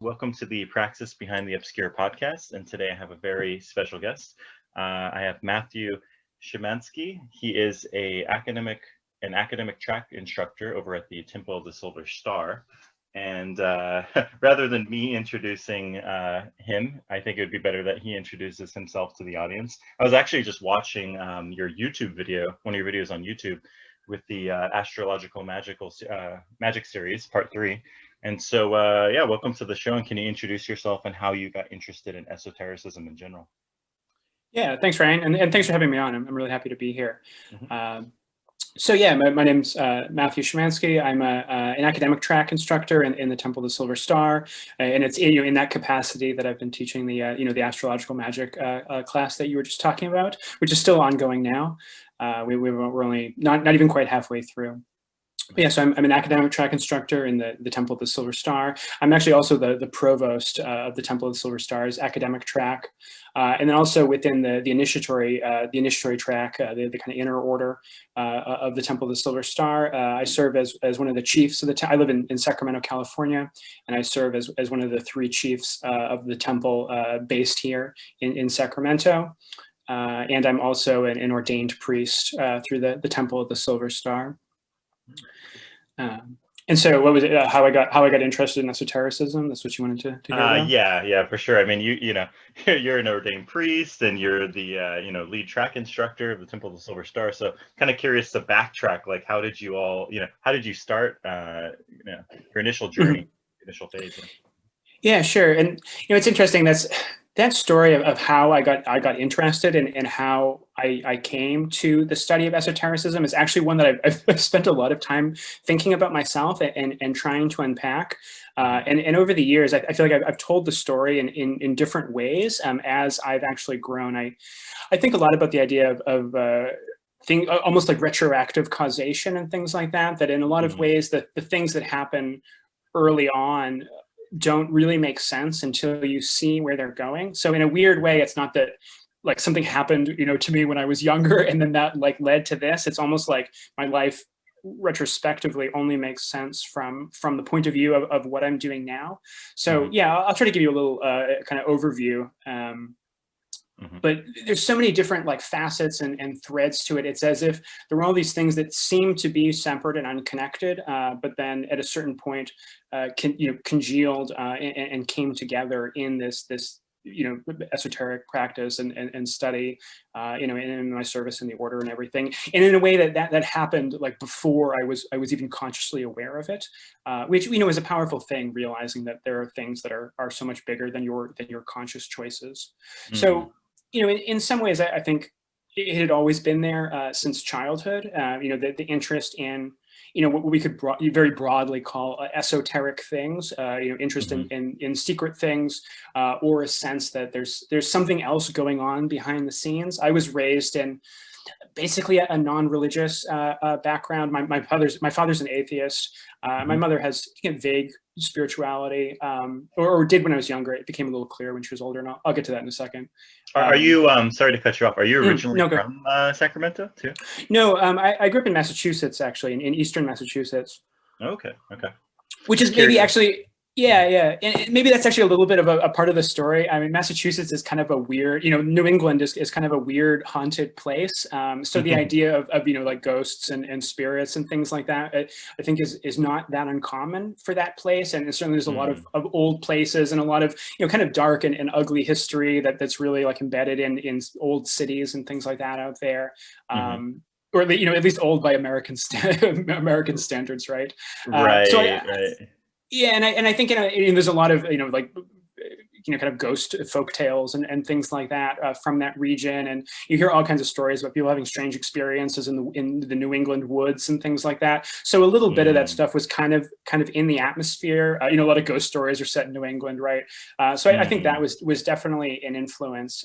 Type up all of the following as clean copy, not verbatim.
Welcome to the Praxis Behind the Obscure podcast, and today I have a very special guest. I have Matthew Szymanski. He is an academic track instructor over at the Temple of the Silver Star. And rather than me introducing him, I think it would be better that he introduces himself to the audience. I was actually just watching your YouTube video, one of your videos on YouTube, with the Astrological Magic series, part 3. And so, yeah, welcome to the show. And can you introduce yourself and how you got interested in esotericism in general? Yeah, thanks, Ryan. And thanks for having me on. I'm really happy to be here. So yeah, my name's Matthew Szymanski. I'm an academic track instructor in the Temple of the Silver Star. And it's in that capacity that I've been teaching the the Astrological Magic class that you were just talking about, which is still ongoing now. We're only not even quite halfway through. But yeah, so I'm an academic track instructor in the Temple of the Silver Star. I'm actually also the provost of the Temple of the Silver Star's academic track, and then also within the initiatory track, the kind of inner order of the Temple of the Silver Star. I serve as one of the chiefs of the. I live in Sacramento, California, and I serve as one of the 3 chiefs of the temple based here in Sacramento. And I'm also an ordained priest through the Temple of the Silver Star. And so, what was it? How I got interested in esotericism? That's what you wanted to hear about? Yeah, for sure. I mean, you're an ordained priest, and you're the lead track instructor of the Temple of the Silver Star. So, kind of curious to backtrack. Like, how did you start? Your initial journey, initial phase. Yeah, sure. And it's interesting. That story of how I got interested and how I came to the study of esotericism is actually one that I've spent a lot of time thinking about myself and trying to unpack. And over the years, I feel like I've told the story in different ways as I've actually grown. I think a lot about the idea of almost like retroactive causation and things like that. That in a lot of ways, the things that happen early on don't really make sense until you see where they're going. So in a weird way, it's not that like something happened, to me when I was younger and then that like led to this. It's almost like my life retrospectively only makes sense from the point of view of what I'm doing now. So yeah, I'll try to give you a little kind of overview. But there's so many different like facets and threads to it. It's as if there were all these things that seem to be separate and unconnected, but then at a certain point, congealed and came together in this esoteric practice and study, in my service in the order and everything, and in a way that happened like before I was even consciously aware of it, which is a powerful thing, realizing that there are things that are so much bigger than your conscious choices. So. In some ways, I think it had always been there since childhood. The interest in, what we could very broadly call esoteric things. Interest in secret things, or a sense that there's something else going on behind the scenes. I was raised in basically a non-religious background. My father's an atheist. My mother has vague spirituality, or did when I was younger. It became a little clear when she was older, and I'll get to that in a second. Are you, sorry to cut you off, are you originally from Sacramento too? No, I grew up in Massachusetts, actually, in eastern Massachusetts. Okay. Which is maybe actually, yeah. And maybe that's actually a little bit of a part of the story. I mean, Massachusetts is kind of a weird, New England is kind of a weird haunted place. So the idea of like ghosts and spirits and things like that, I think is not that uncommon for that place. And certainly there's a lot of old places and a lot of, kind of dark and ugly history that's really like embedded in old cities and things like that out there. Or, at least old by American standards, right? Right. Yeah, and I think there's a lot of kind of ghost folk tales and things like that from that region, and you hear all kinds of stories about people having strange experiences in the New England woods and things like that. So a little bit of that stuff was kind of in the atmosphere. A lot of ghost stories are set in New England, right? So I think that was definitely an influence.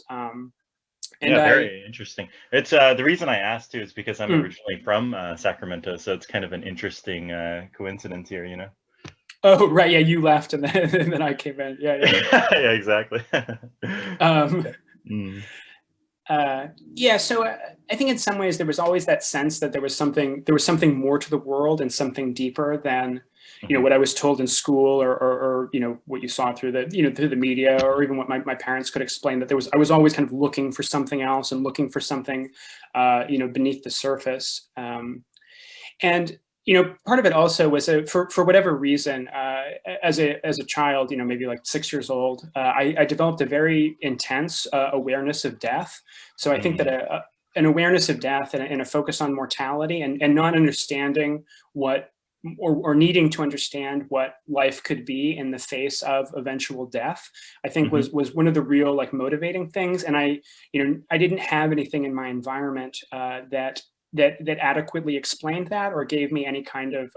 Very interesting. It's the reason I asked too is because I'm originally from Sacramento, so it's kind of an interesting coincidence here, Oh, right. Yeah, you left and then I came in. Yeah. Yeah, exactly. So I think in some ways there was always that sense that there was something more to the world and something deeper than you know, what I was told in school or you know, what you saw through the, you know, through the media, or even what my parents could explain, that I was always kind of looking for something else and looking for something, you know, beneath the surface. And, you know, part of it also was for whatever reason, as a child, you know, maybe like 6 years old, I developed a very intense awareness of death. So I think that an awareness of death and a focus on mortality and not understanding what, or needing to understand what life could be in the face of eventual death, I think was one of the real like motivating things. And you know, I didn't have anything in my environment that adequately explained that, or gave me any kind of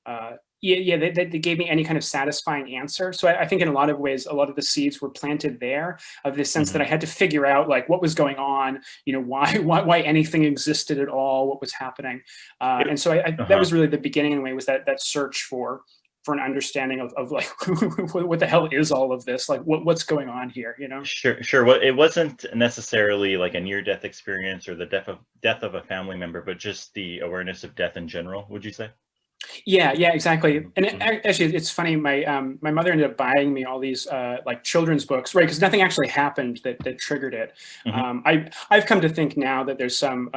that gave me any kind of satisfying answer. So I think in a lot of ways, a lot of the seeds were planted there, of this sense that I had to figure out like what was going on, you know, why anything existed at all, what was happening. And so that was really the beginning in a way, was that search for an understanding of like what the hell is all of this, like what's going on here, you know? Sure. Well, it wasn't necessarily like a near-death experience or the death of a family member, but just the awareness of death in general, would you say? Yeah, exactly. And actually, it's funny. My mother ended up buying me all these like children's books, right? Because nothing actually happened that triggered it. I've come to think now that there's some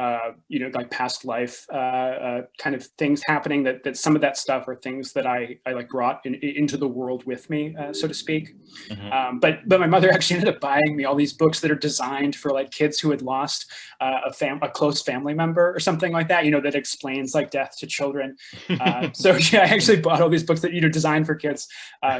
you know, like past life kind of things happening, that some of that stuff are things that I like brought into the world with me, so to speak. But my mother actually ended up buying me all these books that are designed for like kids who had lost a close family member or something like that. You know, that explains like death to children. So yeah, I actually bought all these books that, you know, designed for kids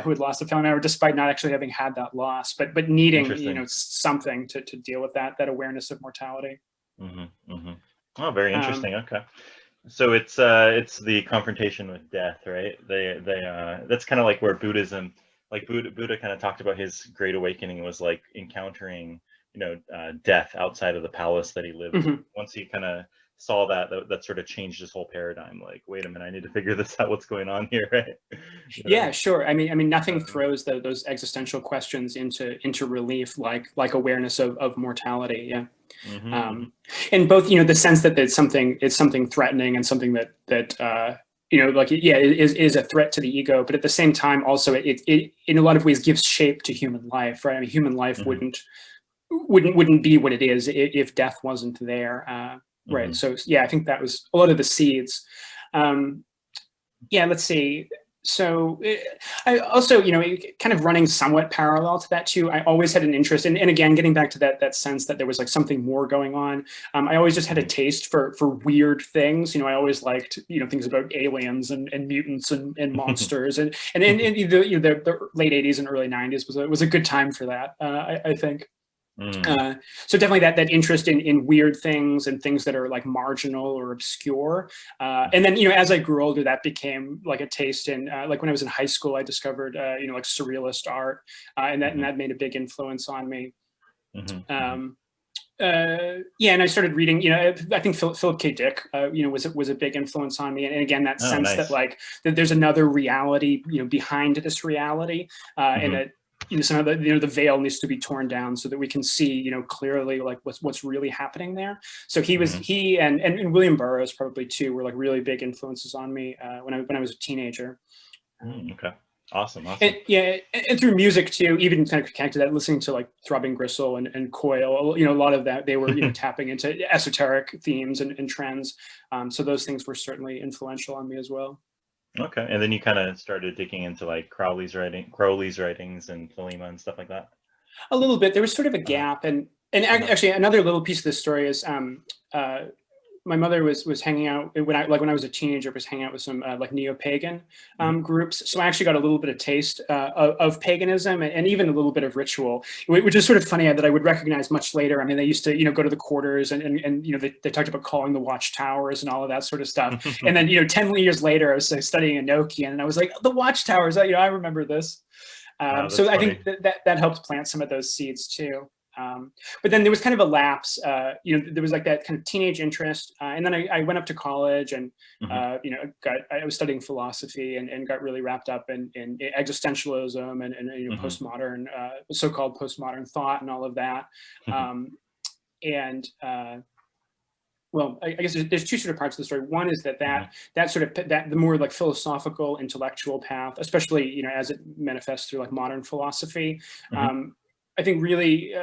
who had lost a family member, despite not actually having had that loss, but needing, you know, something to deal with that awareness of mortality. Oh, very interesting. Okay, so it's the confrontation with death, right? They that's kind of like where Buddhism, like Buddha kind of talked about his great awakening was like encountering, you know, death outside of the palace that he lived in. Once he kind of saw that sort of changed his whole paradigm. Like, wait a minute, I need to figure this out. What's going on here, right? Yeah, sure. I mean, nothing throws those existential questions into relief like awareness of mortality. Yeah. And both, you know, the sense that it's something threatening and something that you know, like, yeah, is a threat to the ego, but at the same time, also it in a lot of ways gives shape to human life, right? I mean, human life wouldn't be what it is if death wasn't there. Right. So yeah, I think that was a lot of the seeds. Yeah, let's see. So I also, you know, kind of running somewhat parallel to that too, I always had an interest in, and again, getting back to that sense that there was like something more going on. I always just had a taste for weird things. You know, I always liked, you know, things about aliens and mutants and monsters, and the late 80s and early 90s was a good time for that. I think. So definitely that interest in weird things and things that are like marginal or obscure. And then, you know, as I grew older, that became like a taste in, like when I was in high school, I discovered, you know, like surrealist art, and that made a big influence on me. Yeah, and I started reading, you know, I think Philip K. Dick, you know, was a big influence on me. And again, that sense that like, that there's another reality, you know, behind this reality, and that, you know, some of the, you know, the veil needs to be torn down so that we can see, you know, clearly like what's really happening there. So he and William Burroughs probably too were like really big influences on me when I was a teenager. Okay, awesome. And, yeah, and through music too, even kind of connected that, listening to like Throbbing Gristle and Coil, you know, a lot of that, they were, you know, tapping into esoteric themes and trends. So those things were certainly influential on me as well. Okay, and then you kind of started digging into like Crowley's writings and Thelema and stuff like that. A little bit. There was sort of a gap, and actually another little piece of the story is my mother was hanging out when I was a teenager, was hanging out with some like neo-pagan groups. So I actually got a little bit of taste of paganism and even a little bit of ritual, which is sort of funny that I would recognize much later. I mean, they used to, you know, go to the quarters and you know, they talked about calling the watchtowers and all of that sort of stuff. And then, you know, 10 years later, I was studying Enochian and I was like, the watchtowers, you know, I remember this. So I think that helped plant some of those seeds too. But then there was kind of a lapse, you know, there was like that kind of teenage interest. And then I went up to college and, you know, I was studying philosophy and got really wrapped up in existentialism and you know, postmodern, so-called postmodern thought and all of that. And well, I guess there's two sort of parts of the story. One is that Mhm. that sort of that the more like philosophical, intellectual path, especially as it manifests through like modern philosophy, Mhm. um, I think really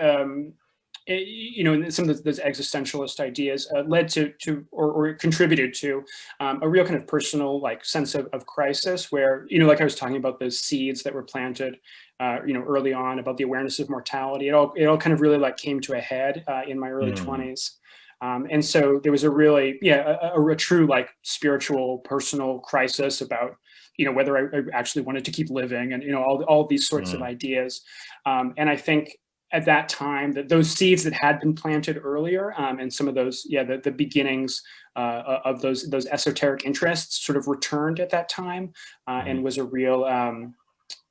and some of those existentialist ideas led to or contributed to a real kind of personal like sense of crisis, where like I was talking about those seeds that were planted early on about the awareness of mortality. It all kind of really like came to a head in my early Mm. 20s. And so there was a really, a true like spiritual, personal crisis about, whether I actually wanted to keep living, and, all these sorts of Mm. ideas. And I think at that time that those seeds that had been planted earlier, and some of those, the beginnings of those esoteric interests sort of returned at that time, Mhm. and was a real,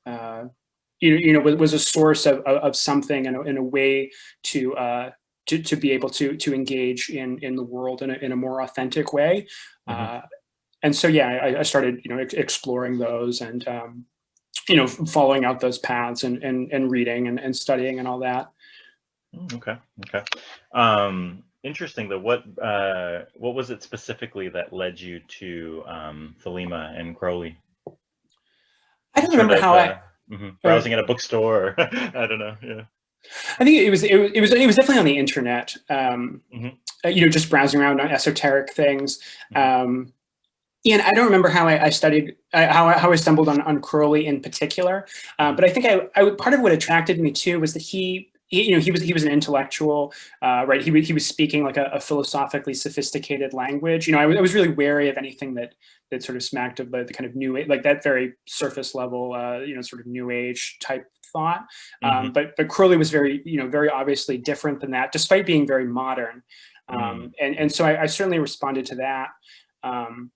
uh, was a source of something, and a way to be able to engage in the world in a more authentic way. Mhm. Uh, and so, yeah, I started, exploring those, and, following out those paths, and reading, and studying and all that. Okay. Okay. Interesting though. What was it specifically that led you to Thelema and Crowley? I don't Just sort remember of how I, uh, browsing at a bookstore. Or, I don't know. Yeah. I think it was definitely on the internet. Hmm. Just browsing around on esoteric things. Hmm. Um, and I don't remember how I studied, how I stumbled on Crowley in particular. Hmm. But I think part of what attracted me too was that he was an intellectual, right? He was speaking like a philosophically sophisticated language. I was really wary of anything that sort of smacked of the kind of new age, like that very surface level, sort of new age type thought. Hmm. But Crowley was very obviously different than that, despite being very modern. Mm. And so I certainly responded to that. Um,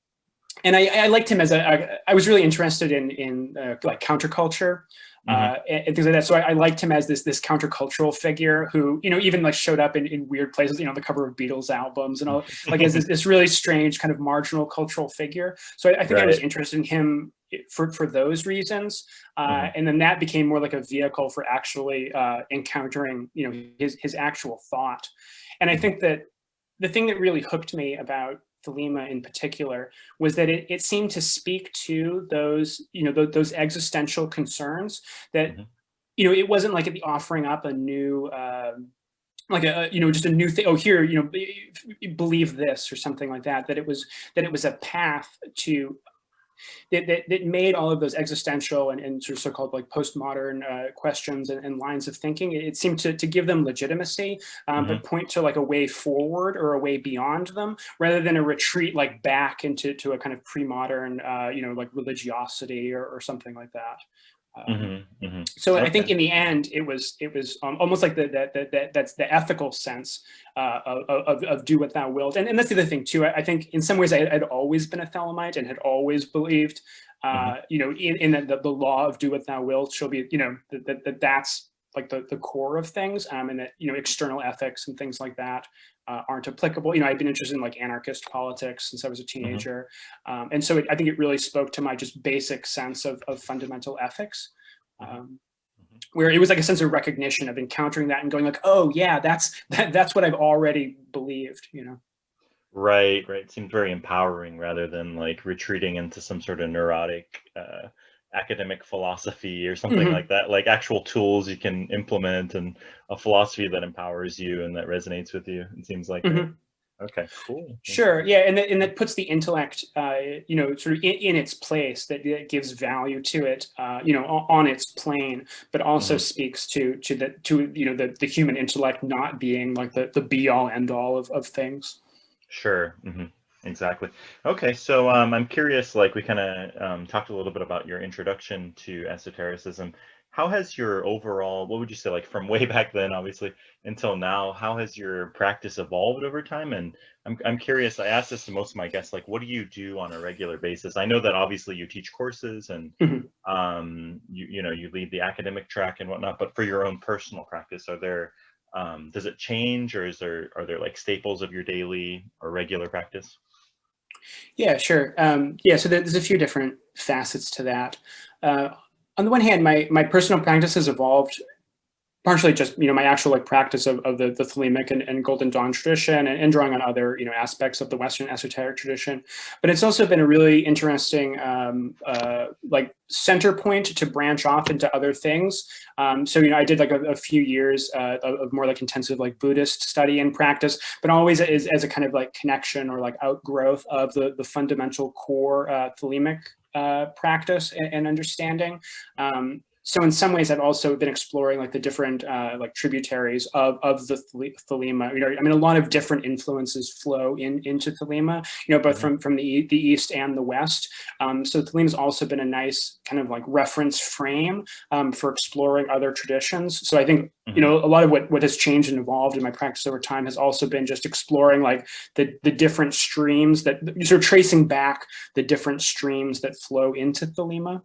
and I liked him I was really interested in like counterculture, Hmm. and things like that. So I liked him as this countercultural figure who even like showed up in weird places, the cover of Beatles albums and all, like as this really strange kind of marginal cultural figure. So I think I was Right. interested in him for those reasons, Hmm. and then that became more like a vehicle for actually encountering his actual thought. And I Hmm. think that the thing that really hooked me about Thelema in particular was that it seemed to speak to those, those existential concerns that, Hmm. it wasn't like the offering up a new, like just a new thing. Oh, here, believe this or something like that. That it was a path to that made all of those existential and sort of so-called like postmodern questions and lines of thinking. It seemed to give them legitimacy, Hmm. but point to like a way forward or a way beyond them, rather than a retreat like back into a kind of pre-modern, like religiosity or something like that. Um, Hmm. Hmm. so I think Okay. in the end, it was almost like that's the ethical sense of do what thou wilt, and that's the other thing too. I think in some ways I'd always been a Thelemite and had always believed, Hmm. in the law of do what thou wilt shall be, that's like the core of things, and that external ethics and things like that aren't applicable. I've been interested in like anarchist politics since I was a Hmm. teenager, and so I think it really spoke to my just basic sense of fundamental ethics, Hmm. um, where it was like a sense of recognition of encountering that and going like, oh yeah, that's what I've already believed. Right, right. Seems very empowering rather than like retreating into some sort of neurotic academic philosophy or something Hmm. like that. Like actual tools you can implement and a philosophy that empowers you and that resonates with you. It seems like, right? Hmm. Okay, cool. Sure, yeah, and that puts the intellect, sort of in its place. That gives value to it, on its plane, but also Hmm. speaks to the human intellect not being like the be all end all of things. Sure. Hmm. Exactly. Okay, so I'm curious, like we kind of talked a little bit about your introduction to esotericism. How has your overall, what would you say, like from way back then, obviously, until now, how has your practice evolved over time? And I'm curious, I asked this to most of my guests, like what do you do on a regular basis? I know that obviously you teach courses and Mhm. you lead the academic track and whatnot, but for your own personal practice, are there does it change, or are there like staples of your daily or regular practice? Yeah, sure. Yeah, so there's a few different facets to that. Uh, on the one hand, my personal practice has evolved partially just, my actual like practice of the Thelemic and Golden Dawn tradition, and drawing on other, aspects of the Western esoteric tradition. But it's also been a really interesting like center point to branch off into other things. So, I did like a few years of more like intensive like Buddhist study and practice, but always as a kind of like connection or like outgrowth of the fundamental core Thelemic practice and understanding. So in some ways, I've also been exploring like the different like tributaries of the Thelema. A lot of different influences flow into Thelema, both from the East and the West. So Thelema's also been a nice kind of like reference frame for exploring other traditions. So I think, a lot of what has changed and evolved in my practice over time has also been just exploring like the different streams that sort of tracing back the different streams that flow into Thelema.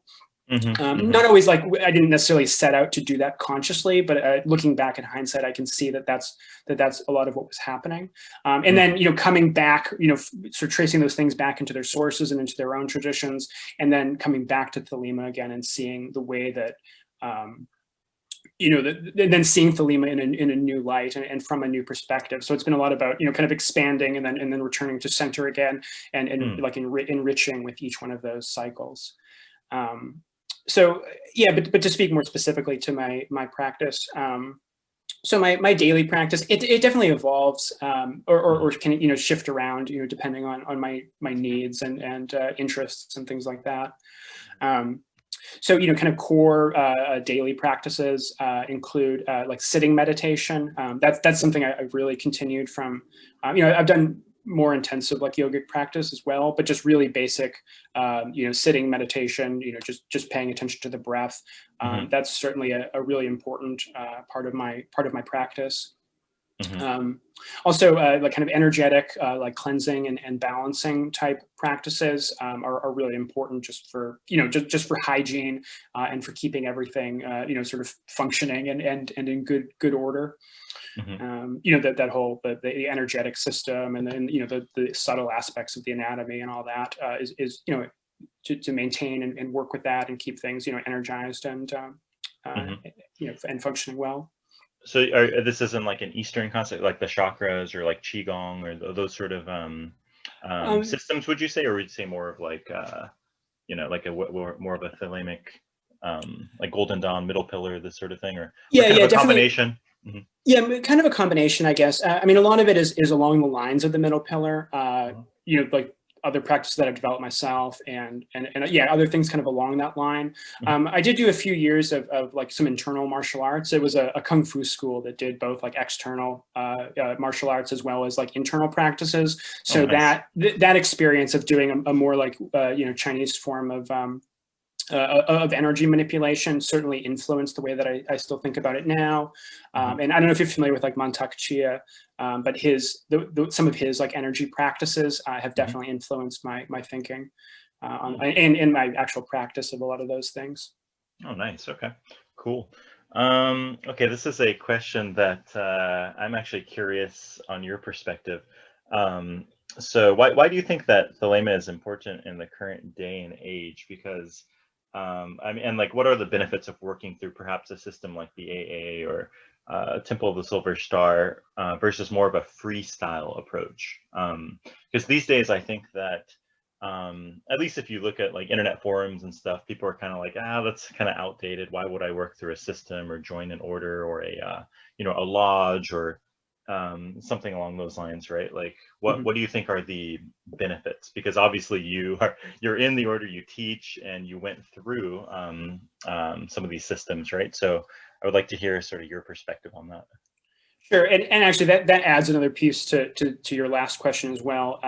Not always like I didn't necessarily set out to do that consciously, but looking back in hindsight, I can see that's a lot of what was happening. And then, coming back, sort of tracing those things back into their sources and into their own traditions, and then coming back to Thelema again and seeing the way that, and then seeing Thelema in a new light and from a new perspective. So it's been a lot about, kind of expanding and then returning to center again and like enriching with each one of those cycles. So yeah, but to speak more specifically to my practice, so my daily practice, it definitely evolves, or can shift around, depending on my needs and interests and things like that. So kind of core daily practices include like sitting meditation. That's something I've really continued from. I've done more intensive like yogic practice as well, but just really basic, sitting meditation, just paying attention to the breath. That's certainly a really important part of my practice. Also, like kind of energetic, like cleansing and balancing type practices are really important just for, just for hygiene and for keeping everything, sort of functioning and in good order. That whole the energetic system, and then the subtle aspects of the anatomy and all that is to maintain and work with that and keep things energized and and functioning well. So this isn't like an Eastern concept, like the chakras or like qigong or those sort of systems, would you say, or would you say more of like like more of a Thelemic, like Golden Dawn, middle pillar, this sort of thing, or kind of a combination? Yeah, kind of a combination, I guess. A lot of it is along the lines of the middle pillar, like other practices that I've developed myself and other things kind of along that line. I did do a few years of like some internal martial arts. It was a Kung Fu school that did both like external martial arts as well as like internal practices. So that experience of doing a more like, Chinese form of energy manipulation certainly influenced the way that I still think about it now. And I don't know if you're familiar with like Mantak Chia, but some of his like energy practices have definitely influenced my thinking and my actual practice of a lot of those things. Oh, nice. Okay, cool. Okay, this is a question that I'm actually curious on your perspective. So why do you think that Thelema is important in the current day and age? Because and like, what are the benefits of working through perhaps a system like the AA or Temple of the Silver Star versus more of a freestyle approach? Because these days, I think that at least if you look at like internet forums and stuff, people are kind of like, that's kind of outdated. Why would I work through a system or join an order or a lodge or something along those lines, right? Like, what do you think are the benefits? Because obviously you're in the order, you teach, and you went through some of these systems, right? So I would like to hear sort of your perspective on that. Sure, and actually that adds another piece to your last question as well.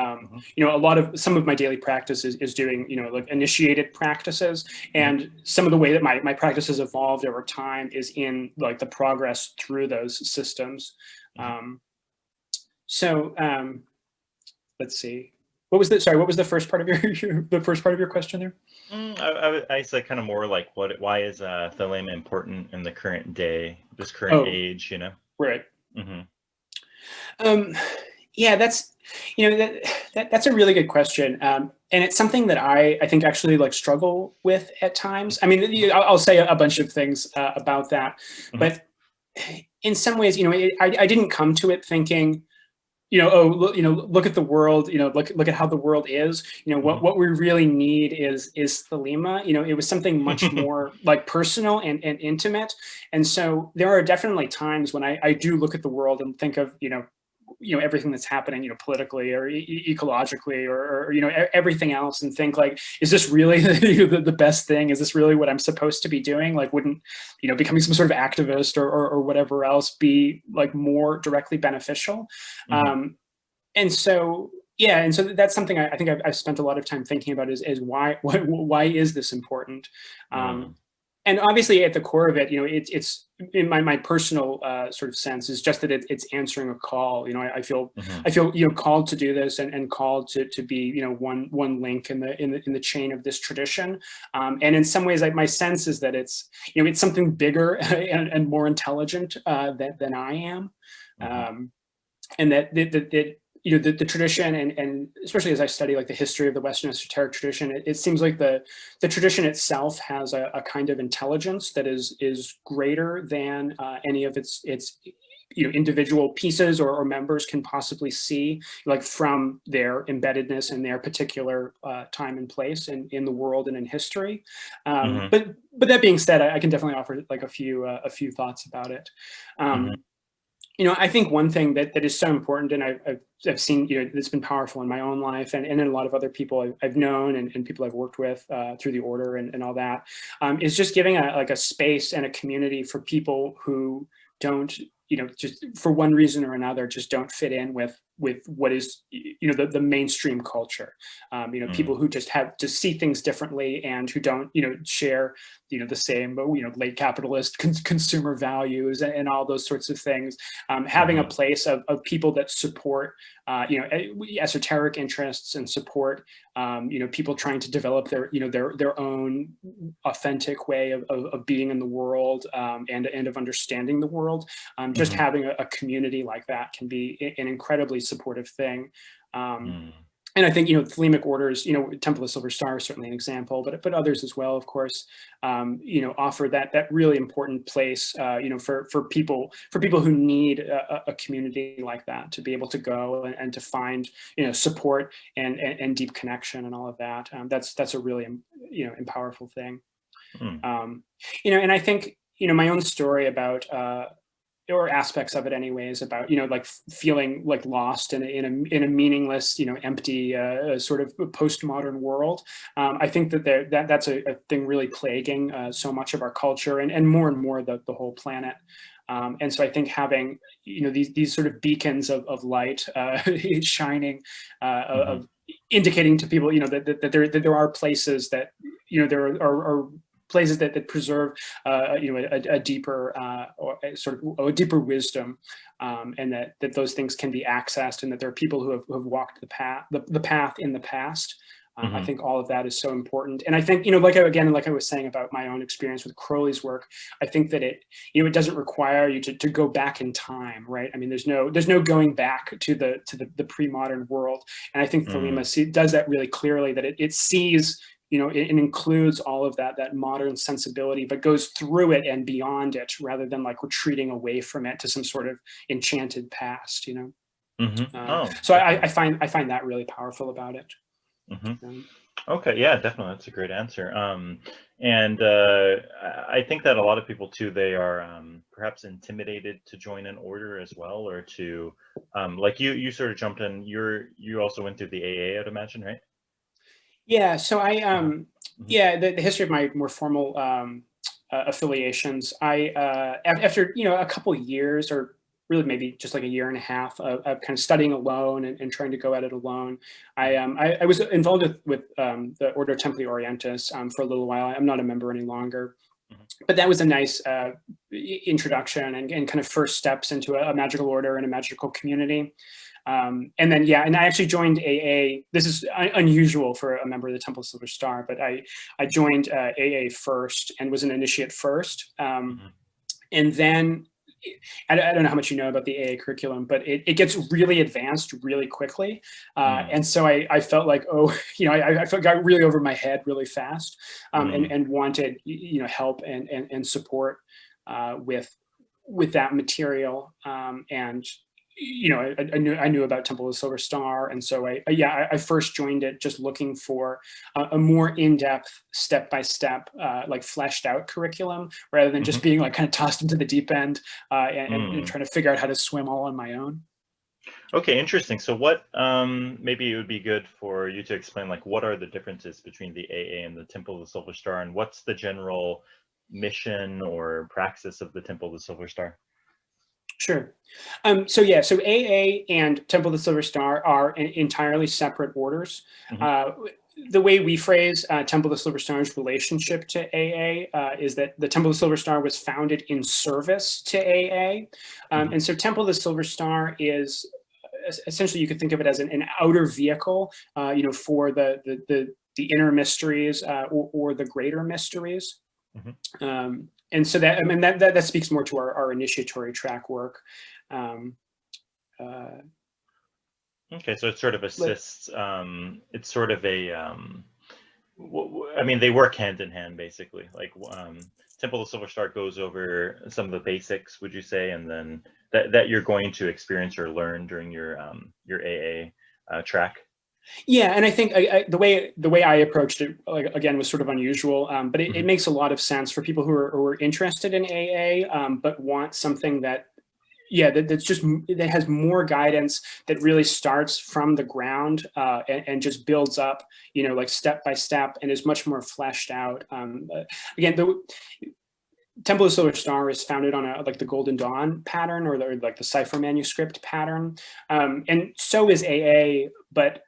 Some of my daily practice is doing like initiated practices, and some of the way that my practice has evolved over time is in like the progress through those systems. Let's see. What was the first part of your question there? I said kind of more like why is Thelema important in the current day, this current age, Right. Yeah, that's that's a really good question, and it's something that I think actually like struggle with at times. I'll say a bunch of things about that, but in some ways, I didn't come to it thinking, look at the world, look at how the world is. What we really need is Thelema. It was something much more like personal and intimate. And so there are definitely times when I do look at the world and think of, everything that's happening, politically or ecologically or everything else, and think like, is this really the best thing? Is this really what I'm supposed to be doing? Like, wouldn't, becoming some sort of activist or whatever else be like more directly beneficial? And so, yeah, and so that's something I think I've spent a lot of time thinking about is why is this important? And obviously, at the core of it, it's in my personal sort of sense is just that it's answering a call. I feel called to do this and called to be one link in the chain of this tradition. And in some ways, my sense is that it's something bigger and more intelligent than I am, and that the tradition and especially as I study like the history of the Western esoteric tradition, it seems like the tradition itself has a kind of intelligence that is greater than any of its individual pieces or members can possibly see, like from their embeddedness in their particular time and place in the world and in history. But that being said, I can definitely offer like a few thoughts about it. I think one thing that is so important, and I've seen, it's been powerful in my own life and in a lot of other people I've known and people I've worked with through the order and all that, is just giving a space and a community for people who don't, just for one reason or another, just don't fit in with what is, the mainstream culture. People who just have to see things differently and who don't, share, the same, late capitalist consumer values and all those sorts of things. Having a place of people that support, esoteric interests and support, people trying to develop their own authentic way of being in the world and of understanding the world. Just having a community like that can be an incredibly supportive thing. And I think, Thelemic orders, Temple of Silver Star is certainly an example, but others as well, of course, offer that really important place, for people who need a community like that to be able to go and to find, support and deep connection and all of that. That's a really, powerful thing. And I think, my own story about, or aspects of it anyways, about like feeling like lost in a meaningless empty sort of postmodern world. I think that's a thing really plaguing so much of our culture and more the whole planet. And so I think having these sort of beacons of light shining, of indicating to people that there are places that there are places that preserve, a deeper or sort of a deeper wisdom, and that those things can be accessed, and that there are people who have walked the path in the past. I think all of that is so important. And I think, like I was saying about my own experience with Crowley's work, I think that it doesn't require you to go back in time, right? I mean, there's no going back to the pre-modern world. And I think Thelema does that really clearly, that it sees, it includes all of that modern sensibility, but goes through it and beyond it, rather than like retreating away from it to some sort of enchanted past, So I find that really powerful about it. Okay, yeah, definitely, that's a great answer. And I think that a lot of people too, they are perhaps intimidated to join an order as well, or to like you sort of jumped in. You also went through the AA, I'd imagine, right? Yeah, so the history of my more formal affiliations, after a couple years, or really maybe just like a year and a half of kind of studying alone and trying to go at it alone, I was involved with the Ordo Templi Orientis for a little while. I'm not a member any longer, but that was a nice introduction and kind of first steps into a magical order and a magical community. And then, and I actually joined AA. This is unusual for a member of the Temple of Silver Star, but I joined AA first and was an initiate first. And then, I don't know how much you know about the AA curriculum, but it gets really advanced really quickly. And so I felt like, I got really over my head really fast, and wanted, help and support with with that material, and I knew about Temple of the Silver Star, and so I first joined it just looking for a more in-depth, step-by-step, like fleshed out curriculum, rather than just being like kind of tossed into the deep end and trying to figure out how to swim all on my own. Okay, interesting. So what, maybe it would be good for you to explain, like, what are the differences between the AA and the Temple of the Silver Star, and what's the general mission or praxis of the Temple of the Silver Star? Sure. So AA and Temple of the Silver Star are entirely separate orders. The way we phrase Temple of the Silver Star's relationship to AA is that the Temple of the Silver Star was founded in service to AA. And so Temple of the Silver Star is essentially, you could think of it as an outer vehicle, for the inner mysteries or the greater mysteries. And so that speaks more to our initiatory track work. Okay, so it sort of assists. It's sort of a. I mean, they work hand in hand, basically. Like Temple of the Silver Star goes over some of the basics, would you say, and then that you're going to experience or learn during your AA track. Yeah, and I think the way I approached it, like, again, was sort of unusual, but it makes a lot of sense for people who are interested in AA, but want something that that has more guidance, that really starts from the ground and just builds up, like step by step, and is much more fleshed out. Again, the Temple of the Silver Star is founded on like the Golden Dawn pattern, or like the cipher manuscript pattern, and so is AA, but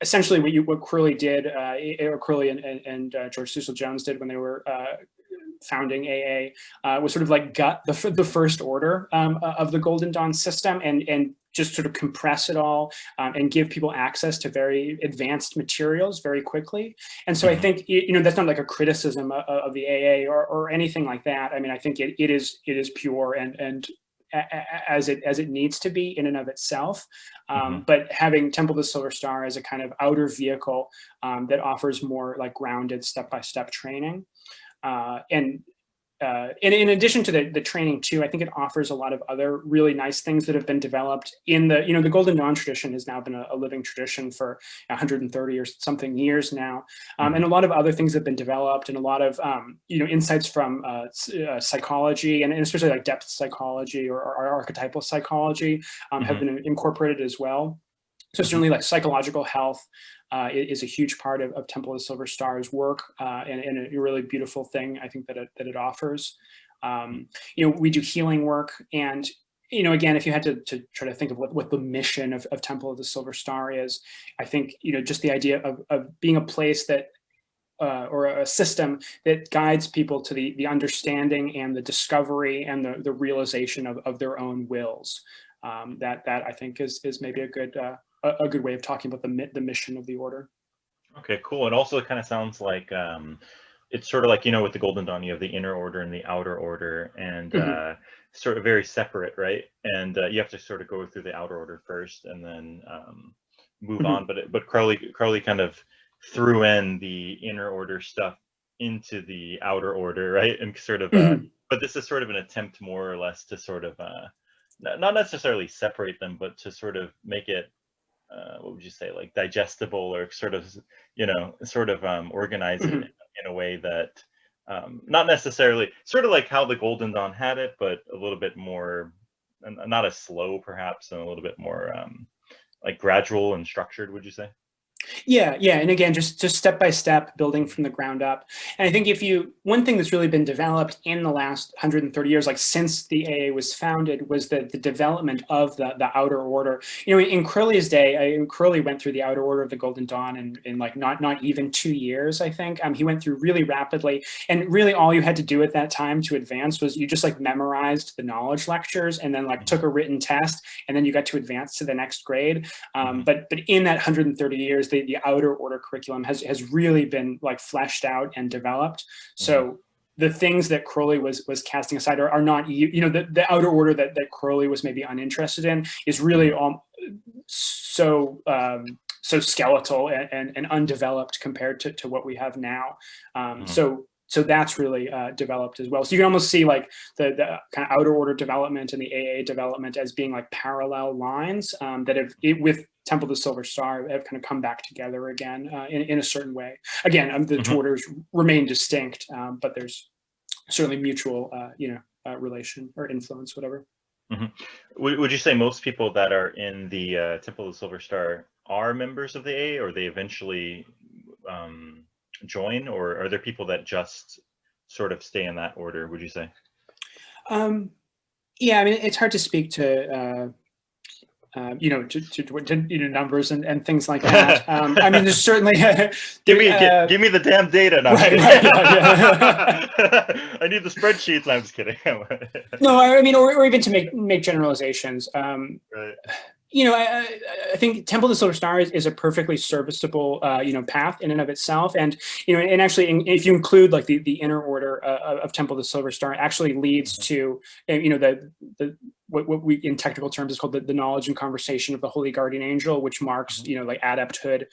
essentially what Crowley did, or Crowley and George Cecil Jones did when they were founding AA, was sort of like gut the first order of the Golden Dawn system, and just sort of compress it all and give people access to very advanced materials very quickly. And so I think, that's not like a criticism of the AA or anything like that. I mean, I think it is pure and as it needs to be in and of itself, but having Temple of the Silver Star as a kind of outer vehicle that offers more like grounded step-by-step training, and in addition to the training too, I think it offers a lot of other really nice things that have been developed in the Golden Dawn tradition has now been a living tradition for 130 or something years now, and a lot of other things have been developed, and a lot of insights from psychology, and especially like depth psychology or archetypal psychology have been incorporated as well. So certainly, like, psychological health is a huge part of Temple of the Silver Star's work, and a really beautiful thing, I think, that it offers. We do healing work, and again, if you had to try to think of what the mission of Temple of the Silver Star is, I think just the idea of being a place that or a system that guides people to the understanding and the discovery and the realization of their own wills. That I think is maybe a good way of talking about the mission of the order. Okay, cool. It also kind of sounds like it's sort of like, with the Golden Dawn, you have the inner order and the outer order, and sort of very separate, right? And you have to sort of go through the outer order first, and then move on. But Crowley kind of threw in the inner order stuff into the outer order, right? And sort of, but this is sort of an attempt, more or less, to sort of not necessarily separate them, but to sort of make it, what would you say, like digestible, or sort of, organize it in a way that, not necessarily, sort of like how the Golden Dawn had it, but a little bit more, not as slow perhaps, and a little bit more like gradual and structured, would you say? Yeah, and again, just step by step, building from the ground up. And I think one thing that's really been developed in the last 130 years, like since the AA was founded, was the development of the outer order. In Crowley's day, Crowley went through the outer order of the Golden Dawn in like not even 2 years, I think. He went through really rapidly, and really all you had to do at that time to advance was you just like memorized the knowledge lectures, and then like took a written test, and then you got to advance to the next grade. But in that 130 years, the outer order curriculum has really been like fleshed out and developed. So the things that Crowley was casting aside are not, the outer order that Crowley was maybe uninterested in is really so skeletal and undeveloped compared to what we have now. So so that's really developed as well. So you can almost see like the kind of outer order development and the AA development as being like parallel lines that have, with Temple of the Silver Star, have kind of come back together again in a certain way. Again, the two orders remain distinct, but there's certainly mutual, relation or influence, whatever. Would you say most people that are in the Temple of the Silver Star are members of the AA, or they eventually join, or are there people that just sort of stay in that order, would you say? Yeah, I mean, it's hard to speak to numbers and things like that. I mean, there's certainly give me the damn data. No, right. I need the spreadsheets. No, I'm just kidding. No, I mean, or even to make generalizations. Right. I think Temple of the Silver Star is a perfectly serviceable, path in and of itself. And, and actually, if you include like the inner order of Temple of the Silver Star, it actually leads to, what we in technical terms is called the knowledge and conversation of the Holy Guardian Angel, which marks, like Adepthood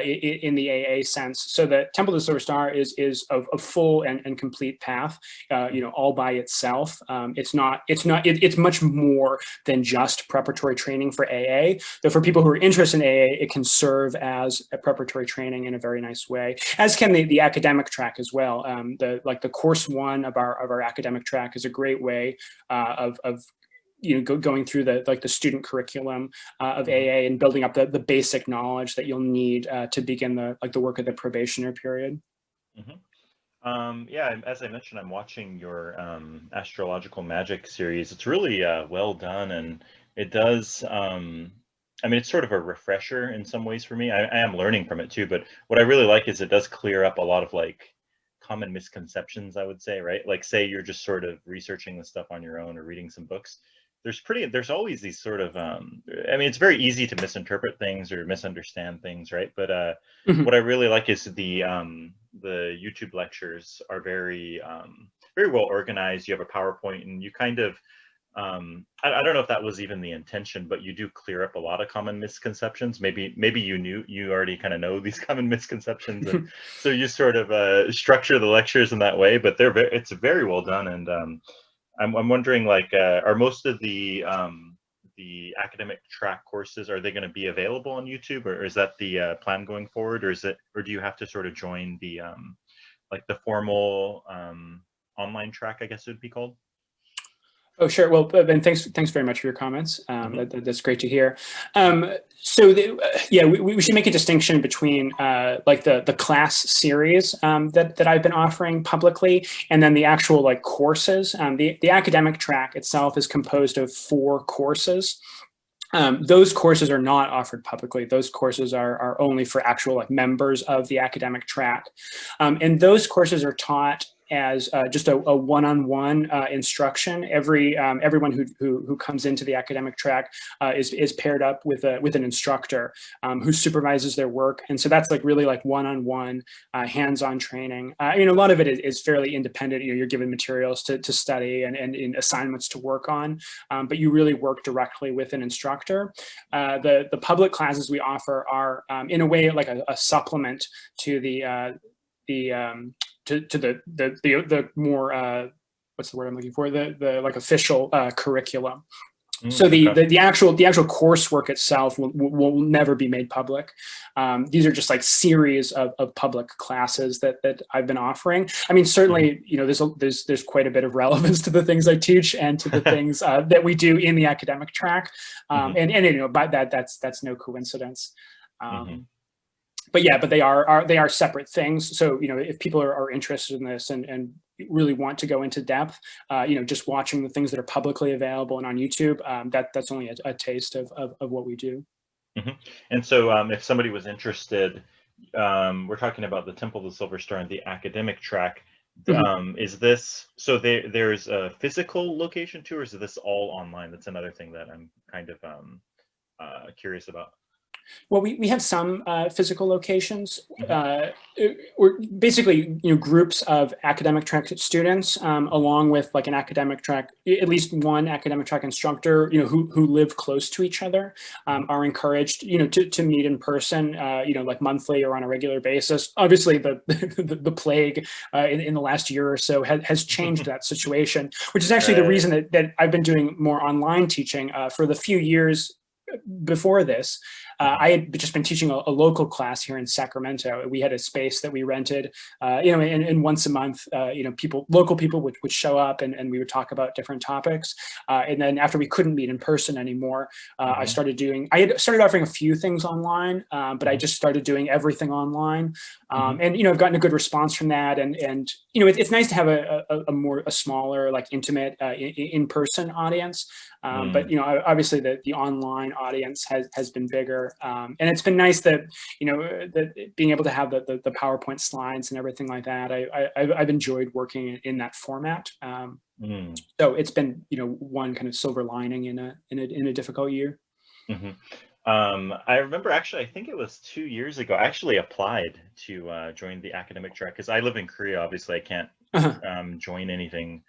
in the AA sense. So the Temple of the Silver Star is a full and complete path, all by itself. It's much more than just preparatory training for AA. Though for people who are interested in AA, it can serve as a preparatory training in a very nice way, as can the academic track as well. The course one of our academic track is a great way of going through the student curriculum of AA and building up the basic knowledge that you'll need to begin the work of the probationary period. Yeah, as I mentioned, I'm watching your Astrological Magick series. It's really well done, and it does. I mean, it's sort of a refresher in some ways for me. I am learning from it too, but what I really like is it does clear up a lot of like common misconceptions, I would say, right? Like, say you're just sort of researching the stuff on your own or reading some books. There's always these sort of I mean, it's very easy to misinterpret things or misunderstand things, right? But what I really like is the YouTube lectures are very well organized. You have a PowerPoint, and you kind of I don't know if that was even the intention, but you do clear up a lot of common misconceptions. Maybe you already kind of know these common misconceptions, and so you sort of structure the lectures in that way. But it's very well done, and I'm wondering, like, are most of the academic track courses, are they going to be available on YouTube, or is that the plan going forward, or do you have to sort of join the like the formal online track, I guess it would be called? Oh, sure. Well, Ben, thanks very much for your comments. That's great to hear. So we should make a distinction between like the class series that I've been offering publicly, and then the actual like courses. The academic track itself is composed of 4 courses. Those courses are not offered publicly. Those courses are only for actual like members of the academic track, and those courses are taught as just a one-on-one instruction. Everyone who comes into the academic track is paired up with an instructor who supervises their work, and so that's like really like one-on-one hands-on training. I mean, a lot of it is fairly independent. You're given materials to study and assignments to work on, but you really work directly with an instructor. The public classes we offer are in a way like a supplement to the more what's the word I'm looking for, the like official curriculum. So the actual coursework itself will never be made public. These are just like series of public classes that I've been offering. I mean, certainly, there's quite a bit of relevance to the things I teach and to the things that we do in the academic track. And by that's no coincidence. But they are separate things. So, if people are interested in this and really want to go into depth, just watching the things that are publicly available and on YouTube, that's only a taste of what we do. And so if somebody was interested, we're talking about the Temple of the Silver Star and the academic track. Is this, so there's a physical location too, or is this all online? That's another thing that I'm kind of curious about. Well, we have some physical locations, or basically, groups of academic track students, along with like an academic track, at least one academic track instructor, who live close to each other, are encouraged, to meet in person, like monthly or on a regular basis. Obviously, the plague in the last year or so has changed that situation, which is actually the reason that I've been doing more online teaching for the few years before this. I had just been teaching a local class here in Sacramento. We had a space that we rented, and once a month, local people would show up, and we would talk about different topics. And then after we couldn't meet in person anymore, I had started offering a few things online, but I just started doing everything online. And I've gotten a good response from that, and it's nice to have a smaller, like intimate, in-person audience. But obviously the online audience has been bigger, and it's been nice that that being able to have the PowerPoint slides and everything like that. I've enjoyed working in that format. So it's been one kind of silver lining in a difficult year. I remember actually, I think it was 2 years ago, I actually applied to join the academic track because I live in Korea. Obviously, I can't join anything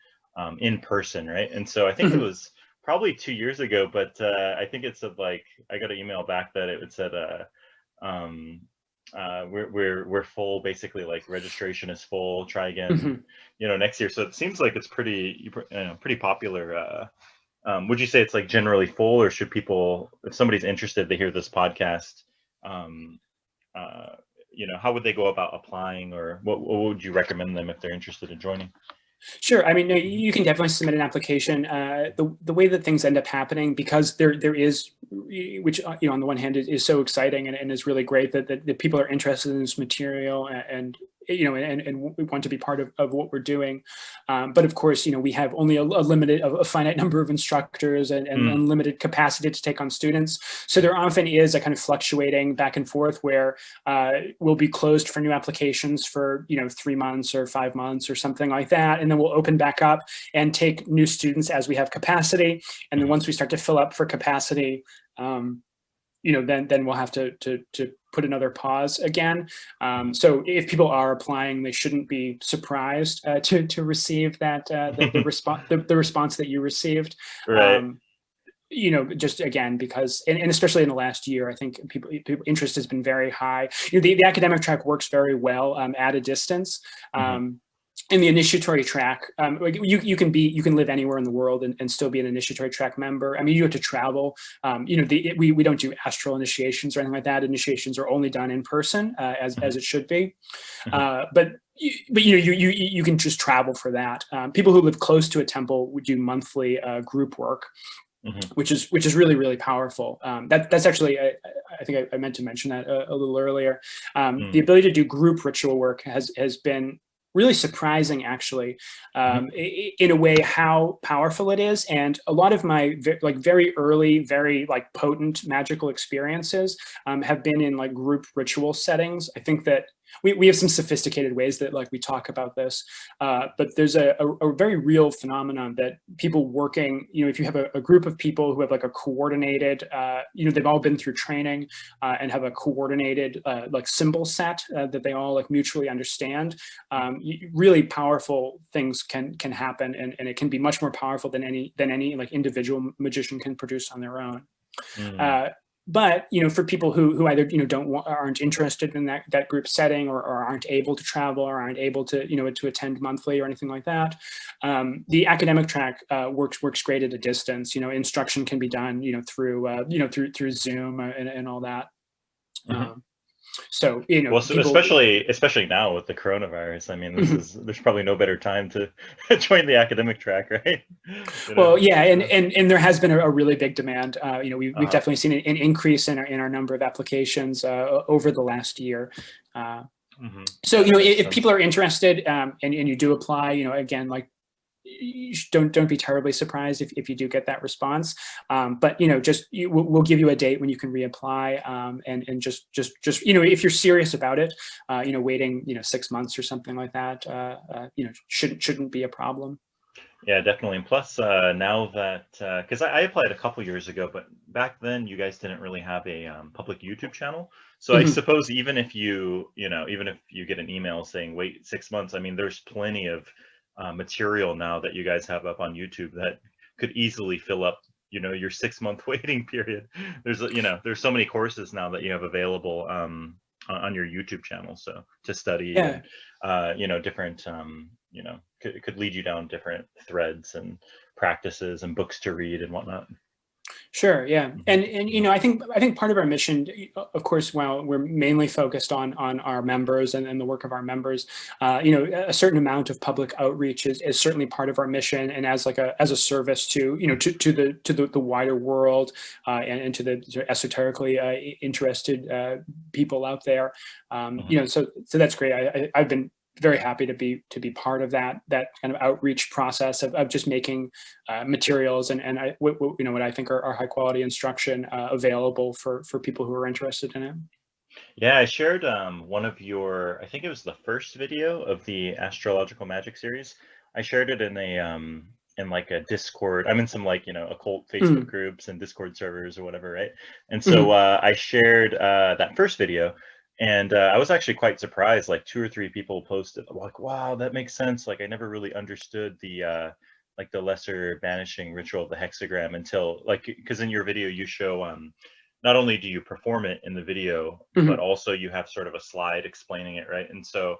in person, right? And so I think it was probably 2 years ago, but I think it said, like, I got an email back that it said we're full, basically, like registration is full, try again next year. So it seems like it's pretty popular. Would you say it's like generally full, or should people, if somebody's interested, they hear this podcast, how would they go about applying, or what would you recommend them if they're interested in joining? Sure. I mean, you can definitely submit an application. The way that things end up happening, because there is, which on the one hand is so exciting and is really great that people are interested in this material and we want to be part of what we're doing. But of course, we have only a finite number of instructors and unlimited capacity to take on students. So there often is a kind of fluctuating back and forth where we'll be closed for new applications for 3 months or 5 months or something like that, and then we'll open back up and take new students as we have capacity. And then once we start to fill up for capacity, then we'll have to put another pause again. So if people are applying, they shouldn't be surprised to receive that the response that you received. Right. Just again, because, and especially in the last year, I think people interest has been very high. The academic track works very well at a distance. In the initiatory track, like you can live anywhere in the world and still be an initiatory track member. I mean, you have to travel. We don't do astral initiations or anything like that. Initiations are only done in person, as it should be. But you can just travel for that. People who live close to a temple would do monthly group work, which is really, really powerful. That's actually, I think I meant to mention that a little earlier. The ability to do group ritual work has been really surprising, actually, in a way, how powerful it is. And a lot of my very early, very like potent magical experiences have been in like group ritual settings. I think that we have some sophisticated ways that like we talk about this, but there's a very real phenomenon that people working, if you have a group of people who have like a coordinated, they've all been through training and have a coordinated like symbol set that they all like mutually understand, really powerful things can happen, and it can be much more powerful than any like individual magician can produce on their own. But for people who either aren't interested in that group setting, or aren't able to travel, or aren't able to to attend monthly or anything like that, the academic track works great at a distance. Instruction can be done through Zoom and all that. So well, so especially now with the coronavirus, I mean, there's probably no better time to join the academic track, right? Well, yeah, and there has been a really big demand. We've definitely seen an increase in our number of applications over the last year. So if people are interested and you do apply, again, like, don't be terribly surprised if you do get that response. But we'll give you a date when you can reapply, and just if you're serious about it, waiting 6 months or something like that, shouldn't be a problem. Yeah, definitely. And plus, now that, because I applied a couple years ago, but back then you guys didn't really have a public YouTube channel. So I Mhm. suppose even if even if you get an email saying wait 6 months, I mean, there's plenty of material now that you guys have up on YouTube that could easily fill up, your 6 month waiting period. There's so many courses now that you have available on your YouTube channel. So to study Yeah. and, different, could lead you down different threads and practices and books to read and whatnot. Sure, yeah. Hmm. And I think part of our mission, of course, while we're mainly focused on our members and the work of our members, a certain amount of public outreach is certainly part of our mission, and as a service to the wider world, and to the sort of esoterically interested people out there. Hmm. So that's great. I've been very happy to be part of that kind of outreach process of just making materials and what I think are high quality instruction available for people who are interested in it. Yeah, I shared one of your, I think it was the first video of the Astrological Magic series. I shared it in like a Discord. I'm in some like, occult Facebook Mhm, groups and Discord servers or whatever, right? And so mhm, I shared that first video, and I was actually quite surprised. Like two or three people posted like, "Wow, that makes sense." Like I never really understood the lesser banishing ritual of the hexagram until like, because in your video you show not only do you perform it in the video, but mhm. also you have sort of a slide explaining it, right? And so,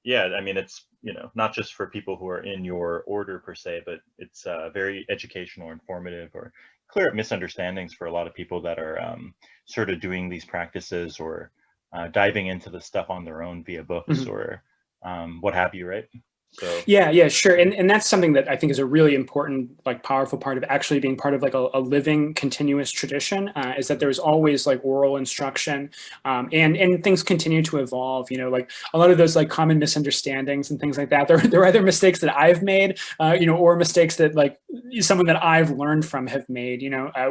yeah, I mean, it's, not just for people who are in your order per se, but it's very educational, informative, or clear up misunderstandings for a lot of people that are sort of doing these practices or diving into the stuff on their own via books Mhm. or what have you, right? So, Yeah, sure. And that's something that I think is a really important, like powerful part of actually being part of like a living continuous tradition, is that there's always like oral instruction, and things continue to evolve. Like a lot of those like common misunderstandings and things like that. They're either mistakes that I've made, or mistakes that like someone that I've learned from have made.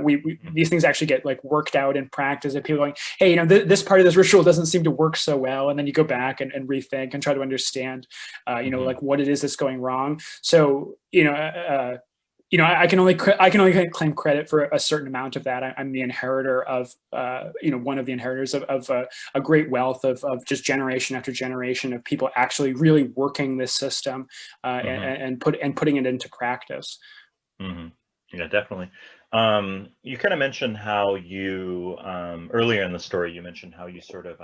We mhm, these things actually get like worked out in practice. Of people going, hey, this part of this ritual doesn't seem to work so well, and then you go back and rethink and try to understand mhm, like what it is that's going wrong. So, I can only claim credit for a certain amount of that. I'm the inheritor of, one of the inheritors of a great wealth of just generation after generation of people actually really working this system, mhm, and putting it into practice. mhm. Yeah, definitely. You kind of mentioned how you earlier in the story you mentioned how you sort of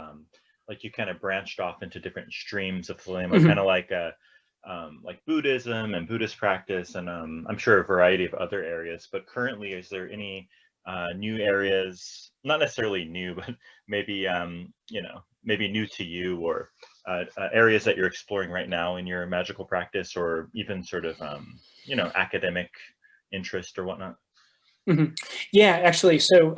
like you kind of branched off into different streams of Thelema, kind Mhm. of like Buddhism and Buddhist practice, and I'm sure a variety of other areas. But currently, is there any new areas? Not necessarily new, but maybe maybe new to you, or areas that you're exploring right now in your magical practice, or even sort of academic interest or whatnot. Mhm. Yeah, actually, so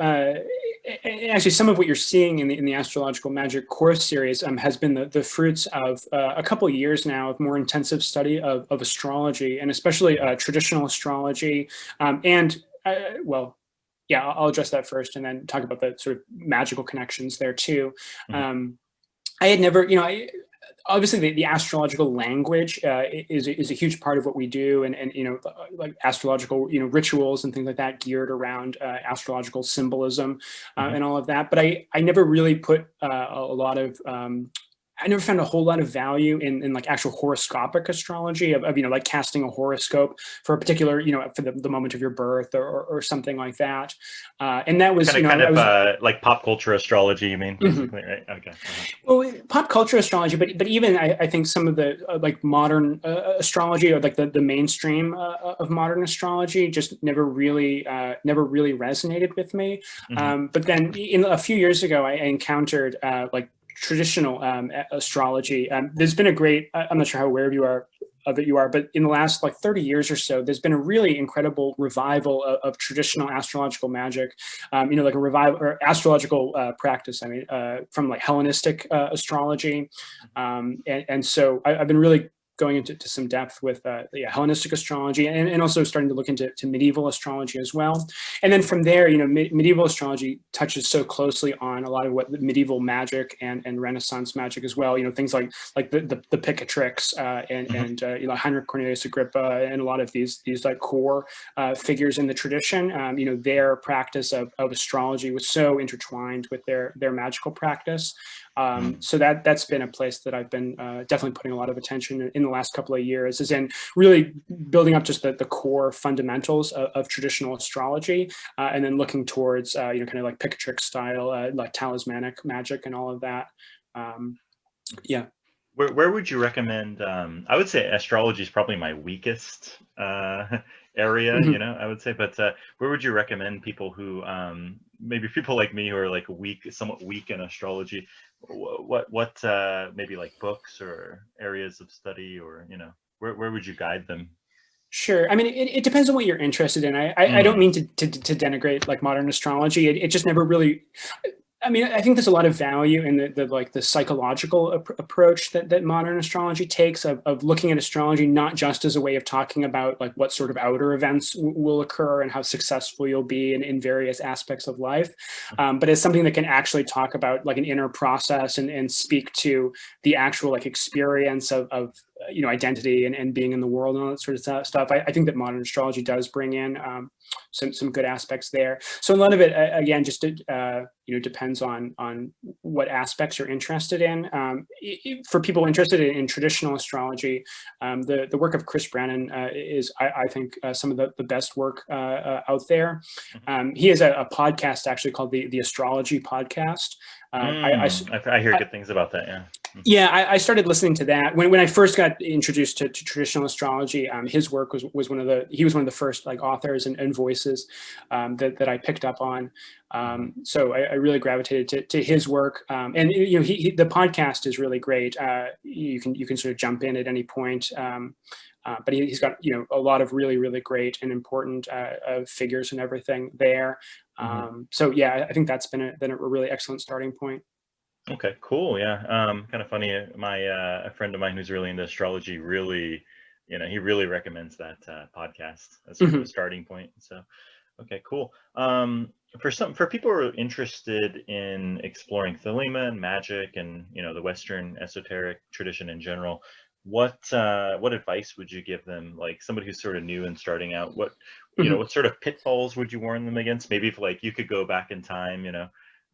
actually, some of what you're seeing in the Astrological Magic course series has been the fruits of a couple of years now of more intensive study of astrology, and especially Mhm, traditional astrology, and well, yeah, I'll address that first, and then talk about the sort of magical connections there too. mhm, Um, I had never, obviously the astrological language is a huge part of what we do, and like astrological rituals and things like that geared around astrological symbolism, mhm, and all of that. But I never really put a lot of I never found a whole lot of value in like actual horoscopic astrology of like casting a horoscope for a particular for the moment of your birth, or something like that. And that was I kind of was. like pop culture astrology. You mean Mhm. basically, right? Okay. Uh-huh. Well, pop culture astrology, but even I think some of the like modern astrology, or like the mainstream of modern astrology, just never really resonated with me. Mhm, But then in a few years ago, I encountered like traditional astrology. There's been a great. I'm not sure how aware you are, but in the last like 30 years or so, there's been a really incredible revival of traditional astrological magic, like a revival or astrological practice. From like Hellenistic astrology, and so I've been really going into some depth with Hellenistic astrology, and also starting to look into medieval astrology as well. And then from there, medieval astrology touches so closely on a lot of what the medieval magic and Renaissance magic as well. Things like the Picatrix and Heinrich Cornelius Agrippa, and a lot of these like core figures in the tradition. Their practice of astrology was so intertwined with their magical practice. So that's been a place that I've been definitely putting a lot of attention in the last couple of years, is in really building up just the core fundamentals of traditional astrology, and then looking towards kind of like Picatrix style, like talismanic magic and all of that. Yeah. Where would you recommend? I would say astrology is probably my weakest area, I would say, but where would you recommend people who maybe people like me who are like somewhat weak in astrology? What maybe like books or areas of study, or where would you guide them? Sure. I mean, it depends on what you're interested in. I don't mean to denigrate like modern astrology. It just never really. I mean, I think there's a lot of value in the psychological approach that modern astrology takes, of looking at astrology not just as a way of talking about like what sort of outer events will occur and how successful you'll be in various aspects of life, but as something that can actually talk about like an inner process and speak to the actual like experience of identity and being in the world and all that sort of stuff. I think that modern astrology does bring in some good aspects there. So a lot of it, again, just depends on what aspects you're interested in. For people interested in traditional astrology, the work of Chris Brennan is, I think, some of the best work out there. He has a podcast actually called the Astrology Podcast. I hear good things about that. Yeah. Yeah, I started listening to that when I first got introduced to traditional astrology. His work was one of the first like authors and voices that I picked up on. So I really gravitated to his work, and the podcast is really great. You can sort of jump in at any point. But he's got a lot of really great and important figures and everything there. So yeah, I think that's been a really excellent starting point. Okay, cool. Yeah. Kind of funny. A friend of mine who's really into astrology really, he really recommends that podcast as sort of a starting point. So, okay, cool. For people who are interested in exploring Thelema and Magick and the Western esoteric tradition in general, what advice would you give them? Like somebody who's sort of new and starting out, what sort of pitfalls would you warn them against? Maybe if like you could go back in time,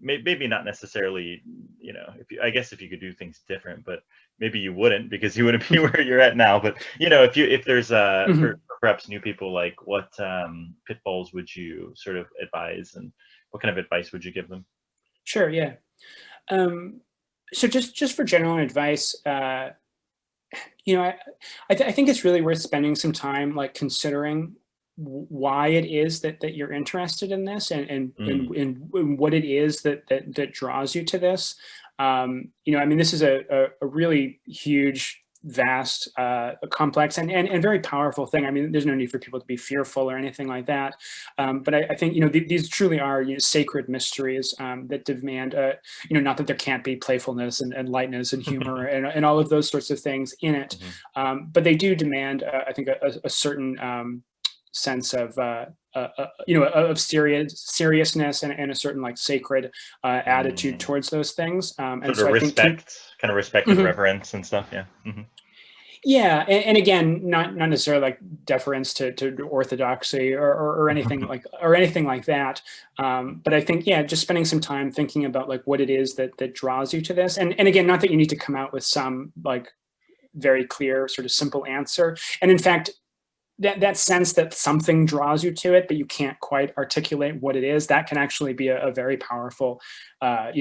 maybe not necessarily, if you could do things different, but maybe you wouldn't, because you wouldn't be where you're at now. But if there's for perhaps new people, like what pitfalls would you sort of advise, and what kind of advice would you give them? Sure. Yeah. So just for general advice, I think it's really worth spending some time like considering why it is that you're interested in this, and what it is that draws you to this. I mean, this is a really huge, vast, complex, and very powerful thing. I mean, there's no need for people to be fearful or anything like that. But I think these truly are sacred mysteries that demand not that there can't be playfulness and lightness and humor and all of those sorts of things in it, but they do demand I think a certain sense of seriousness and a certain like sacred attitude towards those things, and so kind of respect and reverence and stuff. Yeah. Yeah, and again, not necessarily like deference to orthodoxy or anything like that, but I think just spending some time thinking about like what it is that draws you to this, and again, not that you need to come out with some like very clear sort of simple answer, and in fact, that sense that something draws you to it, but you can't quite articulate what it is, that can actually be a very powerful, a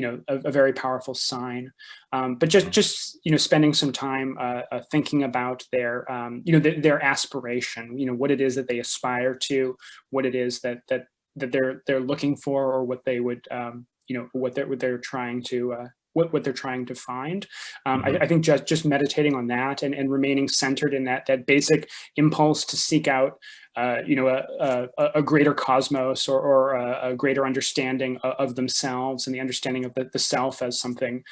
very powerful sign. But just spending some time thinking about their, their aspiration, what it is that they aspire to, what it is that they're looking for, or what they would, what they're trying to what they're trying to find. I think just meditating on that and remaining centered in that basic impulse to seek out a greater cosmos or a greater understanding of themselves, and the understanding of the self as something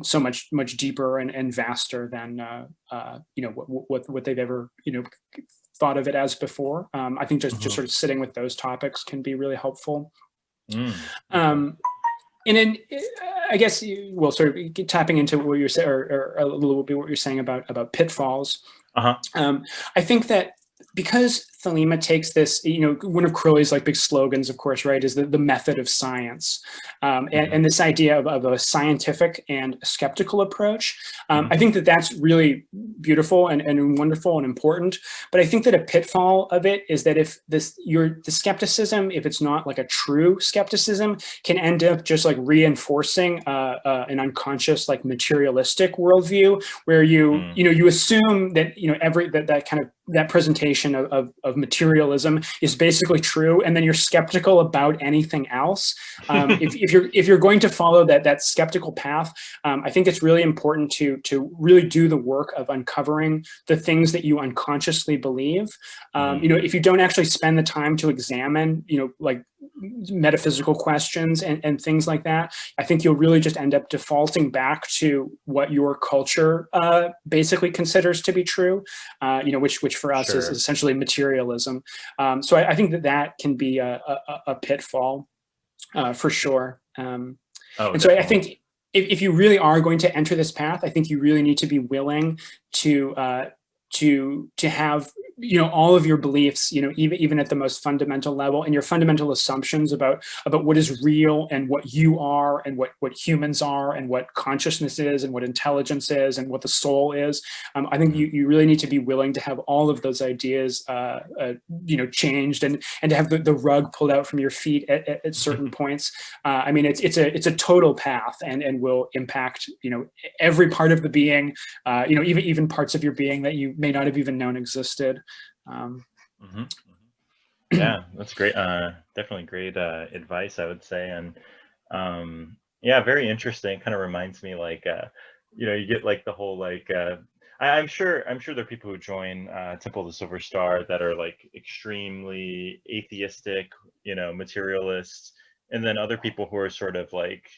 so much deeper and vaster than what they've ever thought of it as before. I think just sort of sitting with those topics can be really helpful. And then I guess, well, sort of tapping into what you're saying, or a little bit what you're saying about pitfalls. I think that because Thelema takes this, one of Crowley's like big slogans, of course, right, is the method of science, and this idea of a scientific and skeptical approach. I think that that's really beautiful and wonderful and important. But I think that a pitfall of it is that if the skepticism, if it's not like a true skepticism, can end up just like reinforcing an unconscious like materialistic worldview, where you assume that that kind of that presentation of materialism is basically true, and then you're skeptical about anything else. If you're going to follow that skeptical path, I think it's really important to really do the work of uncovering the things that you unconsciously believe. If you don't actually spend the time to examine, like metaphysical questions and things like that, I think you'll really just end up defaulting back to what your culture basically considers to be true, which for us is essentially materialism. So I think that can be a pitfall for sure. And so I think if you really are going to enter this path, I think you really need to be willing to have all of your beliefs, even at the most fundamental level, and your fundamental assumptions about what is real and what you are and what humans are and what consciousness is and what intelligence is and what the soul is. I think you really need to be willing to have all of those ideas changed and to have the rug pulled out from your feet at certain points. I mean, it's a total path and will impact every part of the being, even parts of your being that you may not have even known existed. Yeah, that's great. Definitely great advice, I would say. And very interesting. Kind of reminds me like you get like the whole like I'm sure there are people who join Temple of the Silver Star that are like extremely atheistic, materialists, and then other people who are sort of like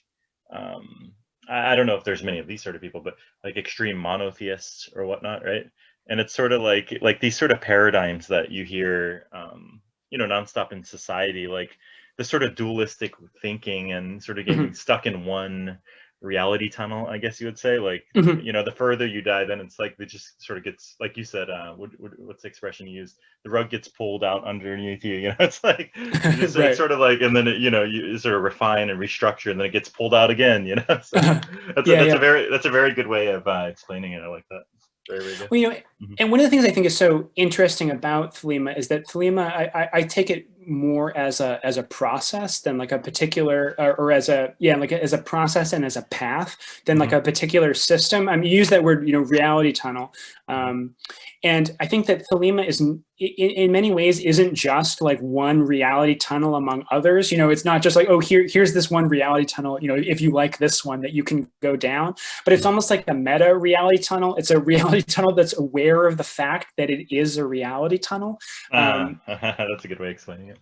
I don't know if there's many of these sort of people, but like extreme monotheists or whatnot, right? And it's sort of like these sort of paradigms that you hear, nonstop in society, like the sort of dualistic thinking and sort of getting stuck in one reality tunnel, I guess you would say. Like, the further you dive in, it's like it just sort of gets, like you said, what's the expression you used? The rug gets pulled out underneath you. It's like it's sort of like, and then you sort of refine and restructure, and then it gets pulled out again. So that's a very good way of explaining it. I like that. Very good. Well, and one of the things I think is so interesting about Thelema is that Thelema, I take it more as a process than like a particular, or as a process and as a path than like a particular system. I mean, you use that word, reality tunnel. And I think that Thelema is in many ways isn't just like one reality tunnel among others. It's not just like, oh, here's this one reality tunnel, if you like this one that you can go down, but it's almost like a meta reality tunnel. It's a reality tunnel that's aware of the fact that it is a reality tunnel. That's a good way of explaining it.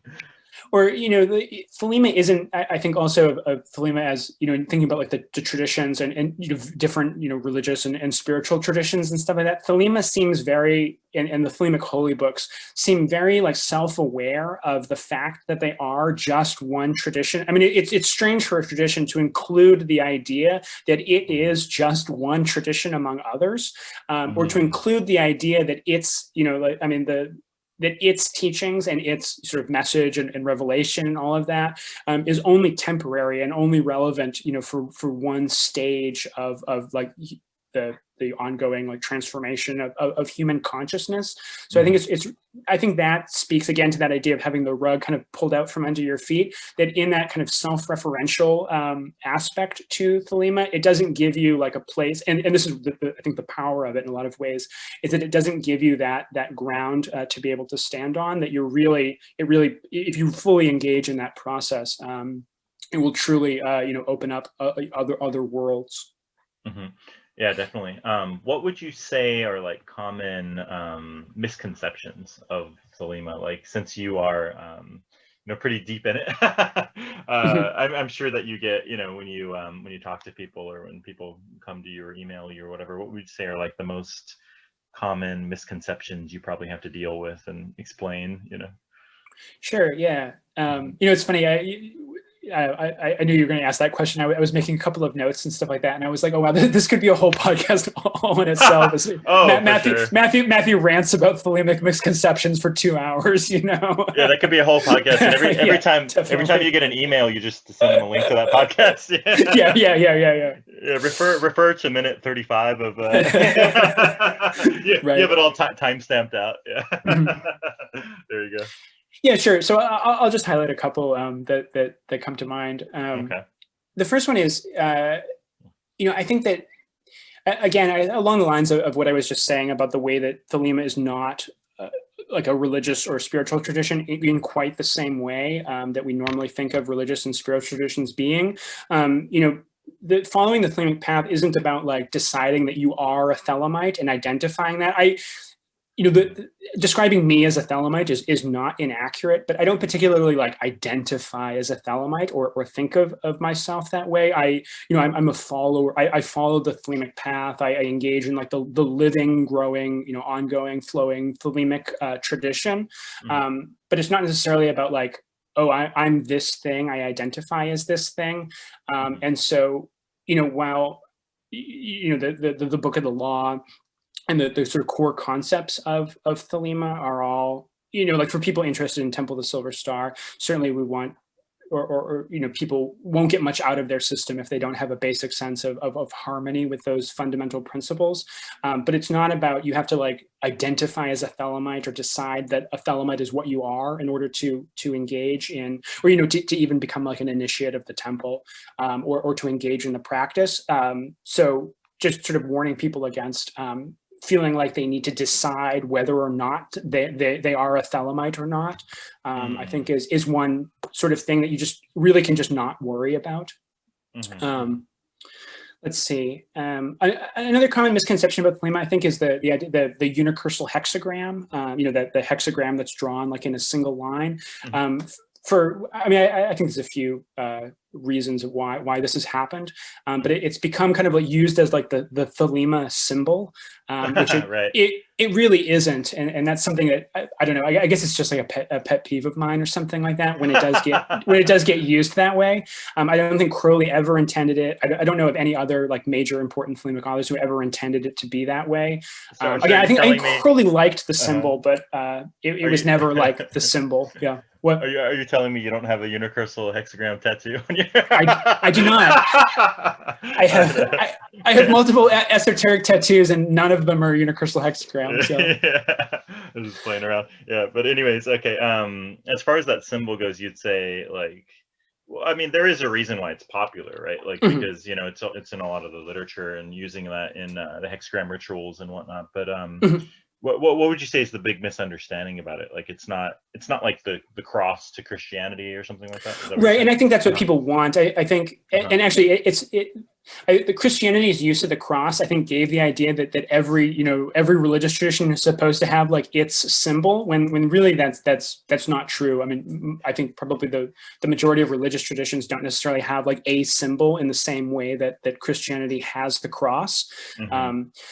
Or, Thelema isn't, I think also of Thelema as, thinking about like the traditions and different, religious and spiritual traditions and stuff like that. Thelema seems very, and the Thelemic holy books seem very like self-aware of the fact that they are just one tradition. I mean, it's strange for a tradition to include the idea that it is just one tradition among others, or to include the idea that it's, that its teachings and its sort of message and revelation and all of that is only temporary and only relevant, for one stage of like the ongoing like transformation of human consciousness. So I think I think that speaks again to that idea of having the rug kind of pulled out from under your feet, that in that kind of self-referential aspect to Thelema, it doesn't give you like a place, and this is I think the power of it in a lot of ways, is that it doesn't give you that ground to be able to stand on, that it really, if you fully engage in that process, it will truly, open up other worlds. Mm-hmm. Yeah, definitely. What would you say are like common misconceptions of Thelema? Like, since you are, pretty deep in it, I'm sure that you get, when you talk to people or when people come to you or email you or whatever. What would you say are like the most common misconceptions you probably have to deal with and explain? Sure. Yeah. It's funny. I knew you were going to ask that question. I was making a couple of notes and stuff like that, and I was like, "Oh wow, this could be a whole podcast all in itself." Matthew rants about Thelemic misconceptions for 2 hours. Yeah, that could be a whole podcast. And every time you get an email, you just send them a link to that podcast. Yeah. Yeah, refer to minute 35 of. Right. You have it all time stamped out. Yeah. There you go. Yeah, sure. So I'll just highlight a couple that come to mind. Okay. The first one is, I think that, again, along the lines of what I was just saying about the way that Thelema is not like a religious or spiritual tradition in quite the same way that we normally think of religious and spiritual traditions being. Following the Thelemic path isn't about like deciding that you are a Thelemite and identifying that. Describing me as a Thelemite is not inaccurate, but I don't particularly like identify as a Thelemite or think of myself that way. I'm a follower. I follow the Thelemic path. I engage in like the living, growing, ongoing, flowing Thelemic tradition. But it's not necessarily about like, oh, I'm this thing. I identify as this thing. And so, while, the Book of the Law and the sort of core concepts of Thelema are all, like for people interested in Temple of the Silver Star, certainly we want, or people won't get much out of their system if they don't have a basic sense of harmony with those fundamental principles. But it's not about, you have to like identify as a Thelemite or decide that a Thelemite is what you are in order to engage in, or, to even become like an initiate of the temple, or to engage in the practice. So just sort of warning people against, feeling like they need to decide whether or not they are a Thelemite or not, I think is one sort of thing that you just really can just not worry about. Let's see. Another common misconception about Thelema, I think, is the unicursal hexagram. The hexagram that's drawn like in a single line. I think there's a few reasons of why this has happened, but it's become kind of like used as like the Thelema symbol, which right. it really isn't, and that's something that I don't know. I guess it's just like a pet peeve of mine or something like that when it does get used that way. I don't think Crowley ever intended it. I don't know of any other like major important Thelemic authors who ever intended it to be that way. I think Crowley liked the symbol, but it was never like the symbol. Yeah. What are you telling me you don't have a unicursal hexagram tattoo on you? I do not. I have multiple esoteric tattoos, and none of them are unicursal hexagrams. So. Yeah, I'm just playing around. Yeah, but anyways, okay. As far as that symbol goes, you'd say like, well, I mean, there is a reason why it's popular, right? Like because it's in a lot of the literature and using that in the hexagram rituals and whatnot. But what would you say is the big misunderstanding about it? Like it's not like the cross to Christianity or something like that? Right, and I think that's what people want. I think, and actually, the Christianity's use of the cross, I think, gave the idea that every religious tradition is supposed to have like its symbol, when really that's not true. I mean, I think probably the majority of religious traditions don't necessarily have like a symbol in the same way that Christianity has the cross.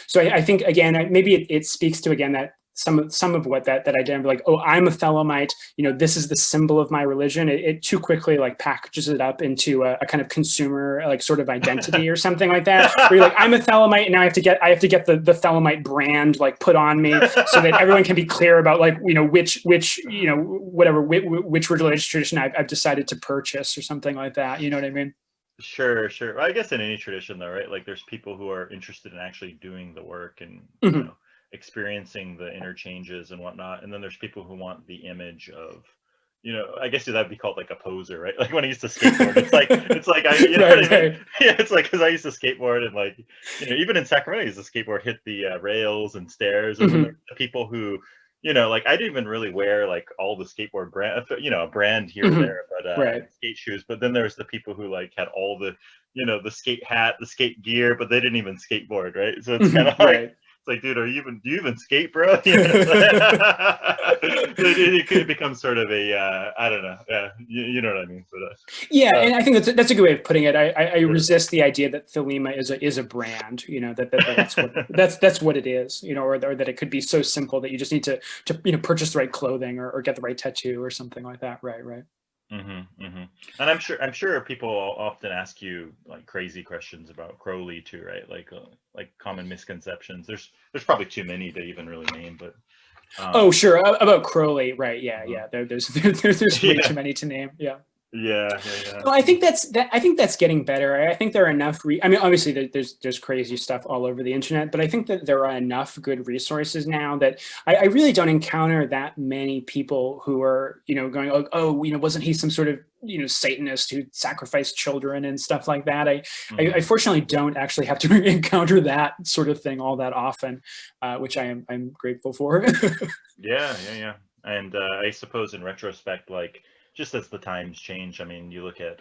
So I think, again, maybe it speaks to, again, that some of what that idea of like, oh, I'm a Thelemite, this is the symbol of my religion. It too quickly like packages it up into a kind of consumer like sort of identity or something like that. Where you're like, I'm a Thelemite, and now I have to get the Thelemite brand like put on me so that everyone can be clear about like which religious tradition I've decided to purchase or something like that. You know what I mean? Sure. Well, I guess in any tradition though, right? Like there's people who are interested in actually doing the work and experiencing the interchanges and whatnot, and then there's people who want the image of, I guess that'd be called like a poser, right? Like when I used to skateboard, it's like yeah, it's like because I used to skateboard and like even in Sacramento, I used to skateboard, hit the rails and stairs, and then there's the people who you know, like I didn't even really wear like all the skateboard brand, you know, a brand here or Mhm. there, but Right. skate shoes. But then there's the people who like had all the, you know, the skate hat, the skate gear, but they didn't even skateboard, right? So it's kind Mhm. of like, Right. it's like, dude, do you even skate, bro? You know, so it becomes sort of a, I don't know, you know what I mean? Yeah, But and I think that's a good way of putting it. I sure. resist the idea that Thelema is a brand. You know that's what it is. You know, or that it could be so simple that you just need to purchase the right clothing or get the right tattoo or something like that. Right. Right. And I'm sure people often ask you like crazy questions about Crowley too, right? Like common misconceptions. There's probably too many to even really name, but Oh, um, sure. About Crowley. Right. Yeah. mhm. Yeah. There's way too Yeah, many to name. Yeah. yeah. No, I think I think that's getting better. I think there are enough. I mean, obviously, there's crazy stuff all over the internet, but I think that there are enough good resources now that I really don't encounter that many people who are going, oh, wasn't he some sort of Satanist who sacrificed children and stuff like that. I hmm fortunately don't actually have to encounter that sort of thing all that often, which I'm grateful for. Yeah. And I suppose in retrospect, like just as the times change, I mean, you look at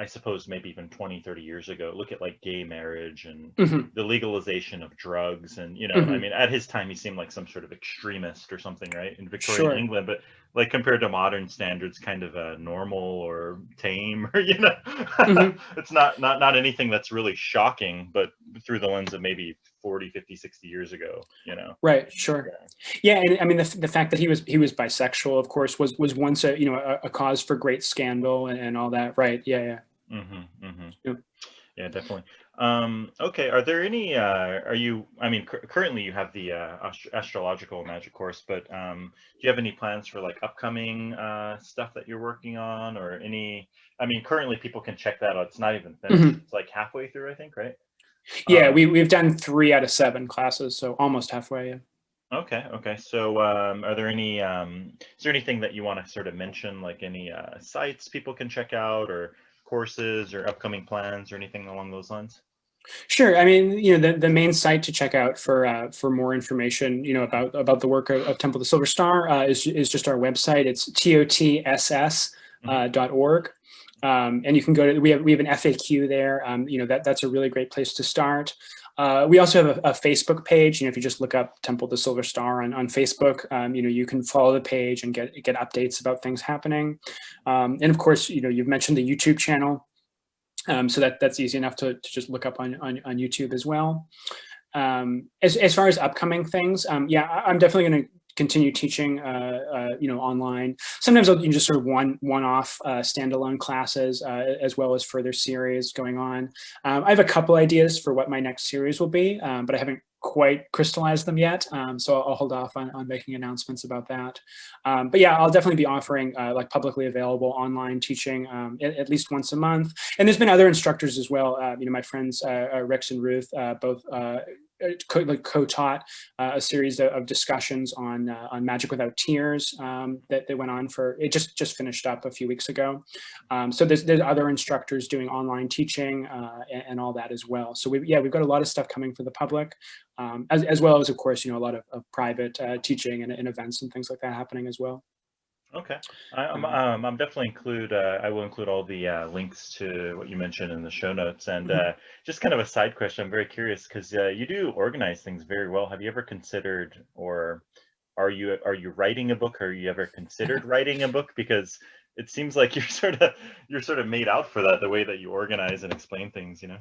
I suppose maybe even 20, 30 years ago, look at like gay marriage and Mhm, the legalization of drugs. And, you know, I mhm. mean, at his time, he seemed like some sort of extremist or something, right? In Victorian Sure. England, but like compared to modern standards, kind of normal or tame, or, you know, Mhm. it's not anything that's really shocking, but through the lens of maybe 40, 50, 60 years ago, you know? Right, sure. Yeah. Yeah, and I mean the fact that he was bisexual, of course, was once a cause for great scandal and all that. Right. Yeah, yeah. Hmm. Yeah. Yeah, definitely. Okay, are there any, are you, I mean, currently you have the astrological magic course, but do you have any plans for like upcoming stuff that you're working on or any, I mean, currently people can check that out. It's not even finished. Mhm. It's like halfway through, I think, right? Yeah, Um, we've done 3 out of 7 classes, so almost halfway. Yeah. okay. So, are there any, is there anything that you want to sort of mention, like any sites people can check out or courses or upcoming plans or anything along those lines? Sure. I mean, the main site to check out for more information, about the work of Temple of the Silver Star is just our website. It's totss Hmm. .org. And you can go to we have an FAQ there. That's a really great place to start. We also have a Facebook page. If you just look up Temple of the Silver Star on Facebook, you can follow the page and get updates about things happening. And of course, you've mentioned the YouTube channel. So that's easy enough to just look up on YouTube as well. As far as upcoming things, yeah, I'm definitely going to continue teaching, online. Sometimes I'll just sort of one-off standalone classes, as well as further series going on. I have a couple ideas for what my next series will be, but I haven't quite crystallized them yet. So I'll hold off on making announcements about that. But yeah, I'll definitely be offering like publicly available online teaching at least once a month. And there's been other instructors as well. My friends Rex and Ruth both co-taught a series of discussions on Magic Without Tears that they went on for. It just finished up a few weeks ago. So there's other instructors doing online teaching and all that as well. So we've got a lot of stuff coming for the public, as well as of course a lot of private teaching and events and things like that happening as well. Okay. Um, I'm definitely include, I will include all the links to what you mentioned in the show notes. And mhm. just kind of a side question, I'm very curious because you do organize things very well. Have you ever considered, or are you writing a book? Or you ever considered writing a book? Because it seems like you're sort of made out for that, the way that you organize and explain things, you know?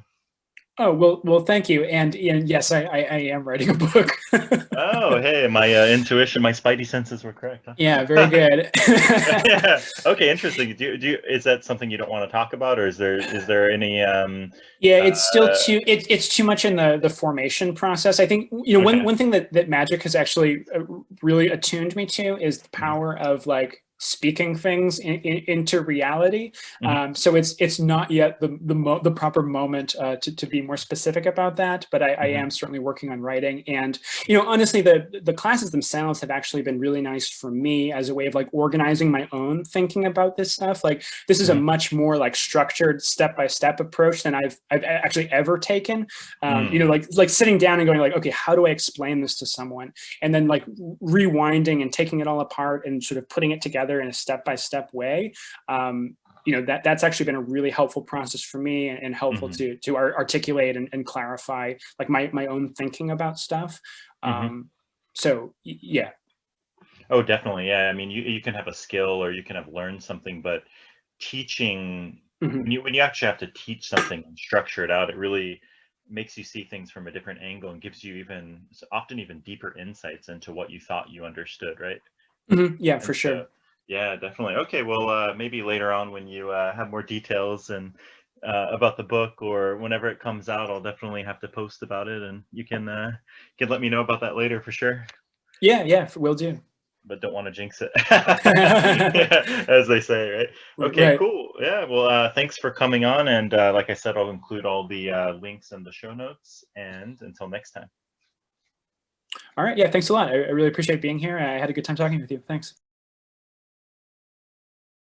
Oh, well, thank you. And yes, I am writing a book. Oh, hey, my intuition, my spidey senses were correct, Yeah, very huh? good. Yeah. Okay, interesting. Is that something you don't want to talk about, or is there any Yeah, it's still uh it's too much in the formation process. I think one okay. one thing that Magic has actually really attuned me to is the Mhm. power of like speaking things into reality. Mhm. So it's not yet the proper moment to be more specific about that, but I Mhm. am certainly working on writing. And honestly, the classes themselves have actually been really nice for me as a way of like organizing my own thinking about this stuff. Like this is a Mhm. much more like structured step-by-step approach than I've actually ever taken. Mm. Like sitting down and going like, okay, how do I explain this to someone? And then like rewinding and taking it all apart and sort of putting it together in a step-by-step way. That's actually been a really helpful process for me, and helpful Mhm. to articulate and clarify like my own thinking about stuff. Mhm. So yeah. Oh, definitely. Yeah. I mean, you can have a skill or you can have learned something, but teaching Mhm. when you actually have to teach something and structure it out, it really makes you see things from a different angle and gives you often even deeper insights into what you thought you understood, right? Mhm. Yeah, And for so, sure. yeah, definitely. Okay, well, maybe later on when you have more details and about the book or whenever it comes out, I'll definitely have to post about it, and you can let me know about that later for sure. Yeah, will do. But don't want to jinx it, yeah, as they say, right? Okay, Right. cool. Yeah, well, thanks for coming on, and like I said, I'll include all the links in the show notes. And until next time. All right. Yeah, thanks a lot. I really appreciate being here. I had a good time talking with you. Thanks.